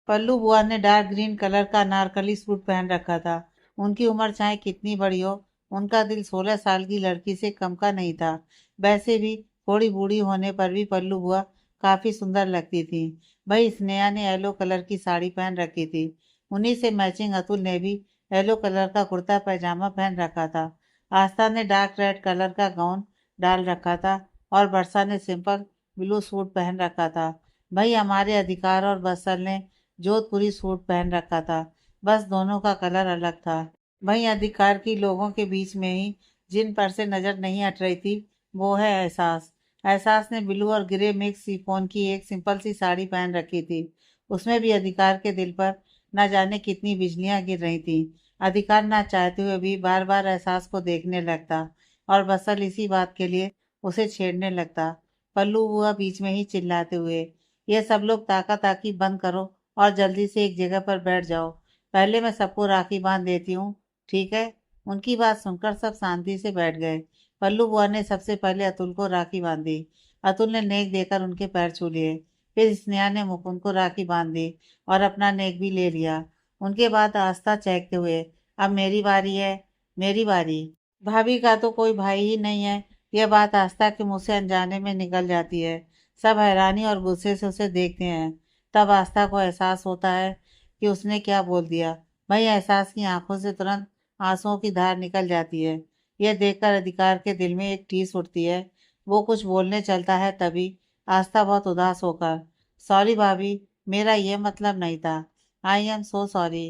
पल्लू बुआ ने डार्क ग्रीन कलर का नारकली सूट पहन रखा था। उनकी उम्र चाहे कितनी बड़ी हो, उनका दिल 16 साल की लड़की से कम का नहीं था। वैसे भी थोड़ी बूढ़ी होने पर भी पल्लू बुआ काफी सुंदर लगती थी। भाई स्नेहा ने येलो कलर की साड़ी पहन रखी थी। उन्हीं से मैचिंग अतुल ने भी येलो कलर का कुर्ता पैजामा पहन रखा था। आस्था ने डार्क रेड कलर का गाउन डाल रखा था और वर्षा ने सिंपल ब्लू सूट पहन रखा था। भाई हमारे अधिकार और बसर ने जोधपुरी सूट पहन रखा था। बस दोनों का कलर अलग था। भाई अधिकार की लोगों के बीच में ही जिन पर से नजर नहीं हट रही थी वो है एहसास। एहसास ने ब्लू और ग्रे मिक्स शिफॉन की एक सिंपल सी साड़ी पहन रखी थी। उसमें भी अधिकार के दिल पर न जाने कितनी बिजलियां गिर रही थी। अधिकार ना चाहते हुए भी बार बार एहसास को देखने लगता और बसल इसी बात के लिए उसे छेड़ने लगता। पल्लू हुआ बीच में ही चिल्लाते हुए, ये सब लोग ताका ताकी बंद करो और जल्दी से एक जगह पर बैठ जाओ। पहले मैं सबको राखी बांध देती हूँ, ठीक है। उनकी बात सुनकर सब शांति से बैठ गए। पल्लू बुआ ने सबसे पहले अतुल को राखी बांधी। अतुल ने नेक देकर उनके पैर छू लिए। फिर स्नेहा ने मुकुंद को राखी बांध दी और अपना नेक भी ले लिया। उनके बाद आस्था चहकते हुए, अब मेरी बारी है, मेरी बारी। भाभी का तो कोई भाई ही नहीं है। यह बात आस्था के मुंह से अनजाने में निकल जाती है। सब हैरानी और गुस्से से उसे देखते हैं। तब आस्था को एहसास होता है कि उसने क्या बोल दिया। वही एहसास की आंखों से तुरंत आंसुओं की धार निकल जाती है। यह देखकर अधिकार के दिल में एक ठेस उठती है। वो कुछ बोलने चलता है तभी आस्था बहुत उदास होकर, सॉरी भाभी, मेरा ये मतलब नहीं था। I am so sorry.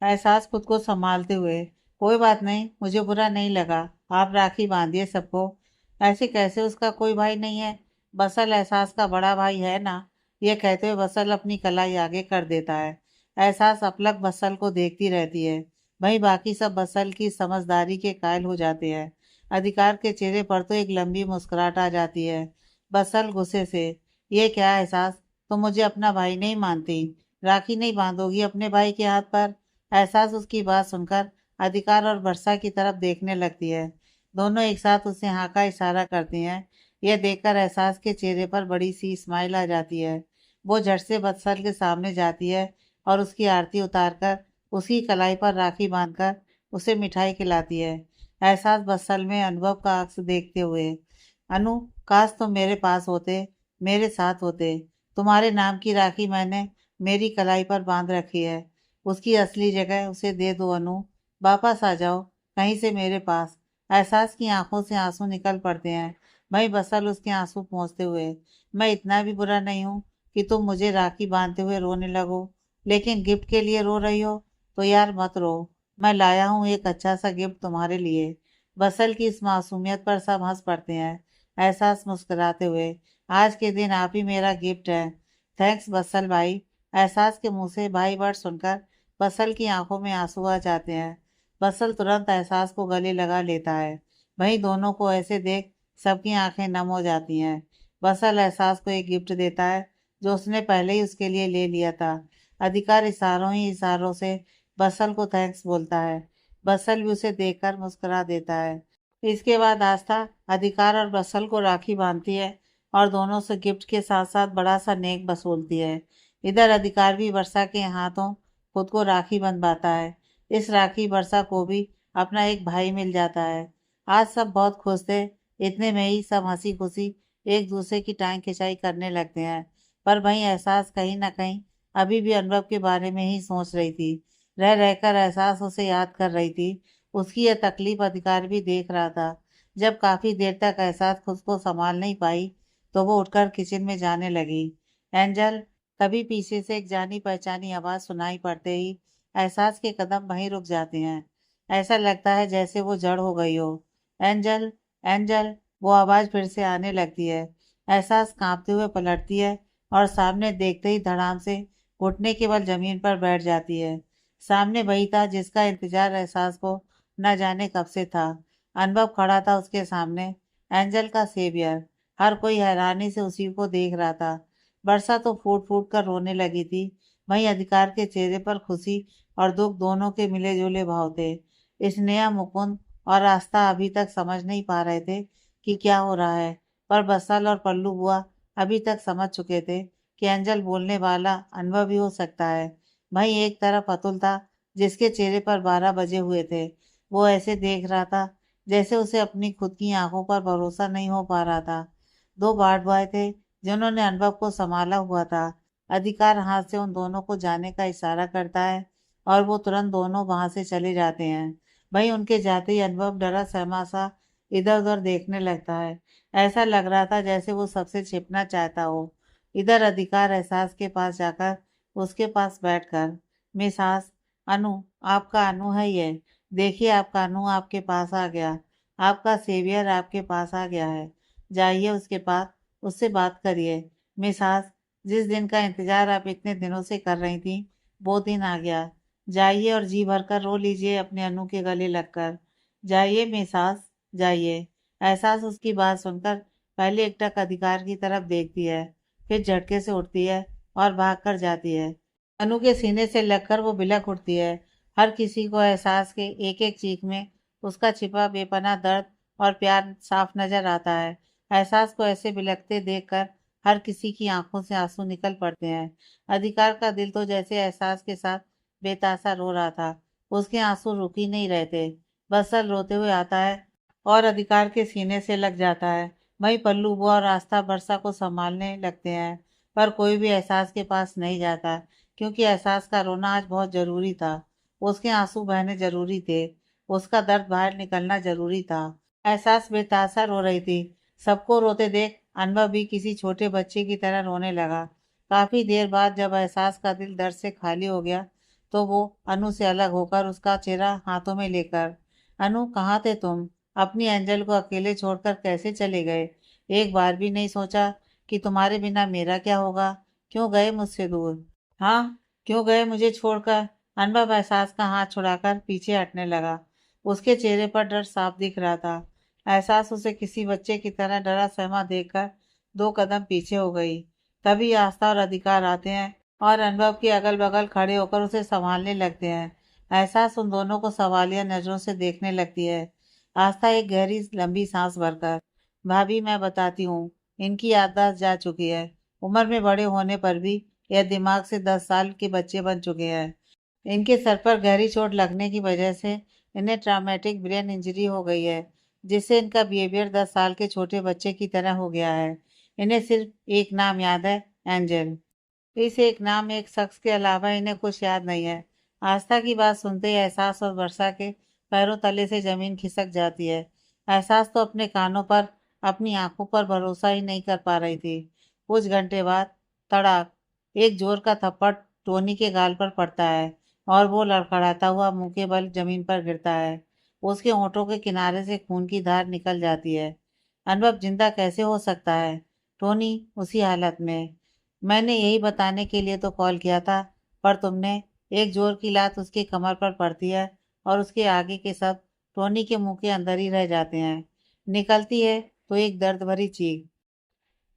एहसास खुद को संभालते हुए, कोई बात नहीं, मुझे बुरा नहीं लगा। आप राखी बांधिए सबको। ऐसे कैसे उसका कोई भाई नहीं है? बसल एहसास का बड़ा भाई है ना। ये कहते हुए बसल अपनी कलाई आगे कर देता है। एहसास अपलक बसल को देखती रहती है। वहीं बाकी सब बसल की समझदारी के कायल हो जाते हैं। अधिकार के चेहरे पर तो एक लंबी मुस्कुराहट आ जाती है। बसल गुस्से से, ये क्या एहसास, तुम मुझे अपना भाई नहीं मानती? राखी नहीं बांधोगी अपने भाई के हाथ पर? एहसास उसकी बात सुनकर अधिकार और वर्षा की तरफ देखने लगती है। दोनों एक साथ उसे हाँ का इशारा करती हैं। यह देखकर एहसास के चेहरे पर बड़ी सी स्माइल आ जाती है। वो झट से बत्सल के सामने जाती है और उसकी आरती उतारकर उसकी कलाई पर राखी बांधकर उसे मिठाई खिलाती है। एहसास बत्सल में अनुभव का अक्स देखते हुए, अनु, काश तुम मेरे पास होते, मेरे साथ होते। तुम्हारे नाम की राखी मैंने मेरी कलाई पर बांध रखी है। उसकी असली जगह उसे दे दो अनु। वापस आ जाओ कहीं से मेरे पास। एहसास की आंखों से आंसू निकल पड़ते हैं। वही बसल उसके आंसू पोंछते हुए, मैं इतना भी बुरा नहीं हूँ कि तुम मुझे राखी बांधते हुए रोने लगो। लेकिन गिफ्ट के लिए रो रही हो तो यार मत रो। मैं लाया हूँ एक अच्छा सा गिफ्ट तुम्हारे लिए। बसल की इस मासूमियत पर सब हंस पड़ते हैं। एहसास मुस्कुराते हुए, आज के दिन आप ही मेरा गिफ्ट है। थैंक्स बसल भाई। एहसास के मुंह से भाई वर्ड सुनकर बसल की आंखों में आंसू आ जाते हैं। बसल तुरंत एहसास को गले लगा लेता है। वहीं दोनों को ऐसे देख सबकी आंखें नम हो जाती हैं। बसल एहसास को एक गिफ्ट देता है जो उसने पहले ही उसके लिए ले लिया था। अधिकार इशारों ही इशारों से बसल को थैंक्स बोलता है। बसल भी उसे देखकर मुस्कुरा देता है। इसके बाद आस्था अधिकार और बसल को राखी बांधती है और दोनों से गिफ्ट के साथ साथ बड़ा सा नेक वसूलती है। इधर अधिकार भी वर्षा के हाथों खुद को राखी बंधवाता है। इस राखी वर्षा को भी अपना एक भाई मिल जाता है। आज सब बहुत खुश थे। इतने में ही सब हंसी खुशी एक दूसरे की टांग खिंचाई करने लगते हैं। पर वहीं एहसास कहीं ना कहीं अभी भी अनुभव के बारे में ही सोच रही थी। रह रहकर एहसास उसे याद कर रही थी। उसकी यह तकलीफ अधिकार भी देख रहा था। जब काफी देर तक एहसास खुद को संभाल नहीं पाई तो वो उठकर किचन में जाने लगी। एंजल, तभी पीछे से एक जानी पहचानी आवाज सुनाई पड़ते ही एहसास के कदम वहीं रुक जाते हैं। ऐसा लगता है जैसे वो जड़ हो गई हो। एंजल, एंजल, वो आवाज फिर से आने लगती है। एहसास कांपते हुए पलटती है और सामने देखते ही धड़ाम से घुटने के बल जमीन पर बैठ जाती है। सामने वही था जिसका इंतजार एहसास को न जाने कब से था। अनुभव खड़ा था उसके सामने, एंजल का सेवियर। हर कोई हैरानी से उसी को देख रहा था। वर्षा तो फूट फूट कर रोने लगी थी। वहीं अधिकार के चेहरे पर खुशी और दुख दोनों के मिले जुले भाव थे। स्नेहा, मुकुंद और आस्था अभी तक समझ नहीं पा रहे थे कि क्या हो रहा है, पर बसल और पल्लू बुआ अभी तक समझ चुके थे कि एंजल बोलने वाला अनुभव भी हो सकता है। वहीं एक तरफ अतुल था, जिसके चेहरे पर 12 बजे हुए थे। वो ऐसे देख रहा था जैसे उसे अपनी खुद की आंखों पर भरोसा नहीं हो पा रहा था। दो गार्ड बॉय थे जिन्होंने अनुभव को संभाला हुआ था। अधिकार हाथ से उन दोनों को जाने का इशारा करता है और वो तुरंत दोनों वहां से चले जाते हैं। वहीं उनके जाते ही अनुभव डरा सहमा सा इधर उधर देखने लगता है। ऐसा लग रहा था जैसे वो सबसे छिपना चाहता हो। इधर अधिकार एहसास के पास जाकर उसके पास बैठकर, मिस सास, अनु, आपका अनु है ये। देखिए आपका अनु आपके पास आ गया। आपका सेवियर आपके पास आ गया है। जाइए उसके पास, उससे बात करिए। मिस सास, जिस दिन का इंतजार आप इतने दिनों से कर रही थी, वो दिन आ गया। जाइए और जी भरकर रो लीजिए अपने अनु के गले लगकर। जाइए मिस सास, जाइए। एहसास उसकी बात सुनकर पहले एकटक अधिकार की तरफ देखती है, फिर झटके से उठती है और भागकर जाती है। अनु के सीने से लगकर वो बिलख उठती है। हर किसी को एहसास के एक एक चीख में उसका छिपा बेपनाह दर्द और प्यार साफ नजर आता है। एहसास को ऐसे बिलखते देखकर हर किसी की आंखों से आंसू निकल पड़ते हैं। अधिकार का दिल तो जैसे एहसास के साथ बेतासा रो रहा था। उसके आंसू रुक ही नहीं रहे थे। बसल रोते हुए आता है और अधिकार के सीने से लग जाता है। वहीं पल्लू बुआ और आस्था वर्षा को संभालने लगते हैं, पर कोई भी एहसास के पास नहीं जाता, क्योंकि एहसास का रोना आज बहुत जरूरी था। उसके आंसू बहने जरूरी थे। उसका दर्द बाहर निकलना जरूरी था। एहसास बेतासा रो रही थी। सबको रोते देख अनुभव भी किसी छोटे बच्चे की तरह रोने लगा। काफी देर बाद जब एहसास का दिल दर्द से खाली हो गया, तो वो अनु से अलग होकर उसका चेहरा हाथों में लेकर, अनु कहाँ थे तुम? अपनी एंजल को अकेले छोड़कर कैसे चले गए? एक बार भी नहीं सोचा कि तुम्हारे बिना मेरा क्या होगा? क्यों गए मुझसे दूर? हाँ, क्यों गए मुझे छोड़कर? अनुभव एहसास का हाथ छुड़ाकर पीछे हटने लगा। उसके चेहरे पर डर साफ दिख रहा था। एहसास उसे किसी बच्चे की तरह डरा सहमा देखकर 2 कदम पीछे हो गई। तभी आस्था और अधिकार आते हैं और अनुभव के अगल बगल खड़े होकर उसे संभालने लगते हैं। एहसास उन दोनों को सवालिया नजरों से देखने लगती है। आस्था एक गहरी लंबी सांस भरकर, भाभी मैं बताती हूँ, इनकी याददाश्त जा चुकी है। उम्र में बड़े होने पर भी यह दिमाग से 10 साल के बच्चे बन चुके हैं। इनके सर पर गहरी चोट लगने की वजह से इन्हें ट्रॉमेटिक ब्रेन इंजरी हो गई है, जिससे इनका बिहेवियर 10 साल के छोटे बच्चे की तरह हो गया है। इन्हें सिर्फ एक नाम याद है, एंजल। इस एक नाम एक शख्स के अलावा इन्हें कुछ याद नहीं है। आस्था की बात सुनते ही एहसास और वर्षा के पैरों तले से जमीन खिसक जाती है। एहसास तो अपने कानों पर, अपनी आंखों पर भरोसा ही नहीं कर पा रही थी। कुछ घंटे बाद तड़ाक, एक जोर का थप्पड़ टोनी के गाल पर पड़ता है और वो लड़खड़ाता हुआ मुंह के बल जमीन पर गिरता है। उसके होंठों के किनारे से खून की धार निकल जाती है। अनुभव जिंदा कैसे हो सकता है? टोनी उसी हालत में। मैंने यही बताने के लिए तो कॉल किया था, पर तुमने, एक जोर की लात उसकी कमर पर पड़ती है और उसके आगे के सब टोनी के मुंह के अंदर ही रह जाते हैं। निकलती है तो एक दर्द भरी चीख।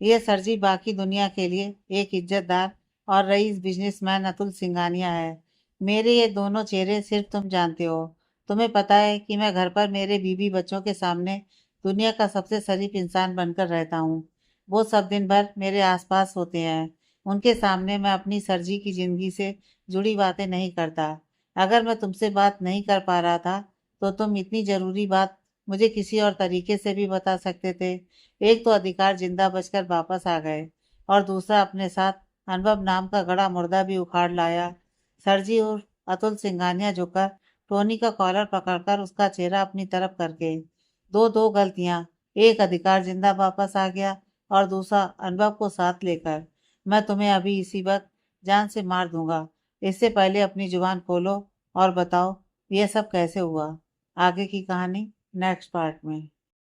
ये सरजी बाकी दुनिया के लिए एक इज्जतदार और रईस बिजनेसमैन अतुल सिंघानिया है। मेरे ये दोनों चेहरे सिर्फ तुम जानते हो। तुम्हें पता है कि मैं घर पर मेरे बीवी बच्चों के सामने दुनिया का सबसे शरीफ इंसान बनकर रहता हूँ। वो सब दिन भर मेरे आसपास होते हैं। उनके सामने मैं अपनी सरजी की जिंदगी से जुड़ी बातें नहीं करता। अगर मैं तुमसे बात नहीं कर पा रहा था, तो तुम इतनी जरूरी बात मुझे किसी और तरीके से भी बता सकते थे। एक तो अधिकार जिंदा बचकर वापस आ गए, और दूसरा अपने साथ अनुभव नाम का गड़ा मुर्दा भी उखाड़ लाया। सरजी और अतुल सिंघानिया झुककर टोनी का कॉलर पकड़कर उसका चेहरा अपनी तरफ करके, दो दो गलतियां, एक अधिकार जिंदा वापस आ गया और दूसरा अनुभव को साथ लेकर। मैं तुम्हें अभी इसी वक्त जान से मार दूंगा। इससे पहले अपनी जुबान खोलो और बताओ, यह सब कैसे हुआ? आगे की कहानी नेक्स्ट पार्ट में।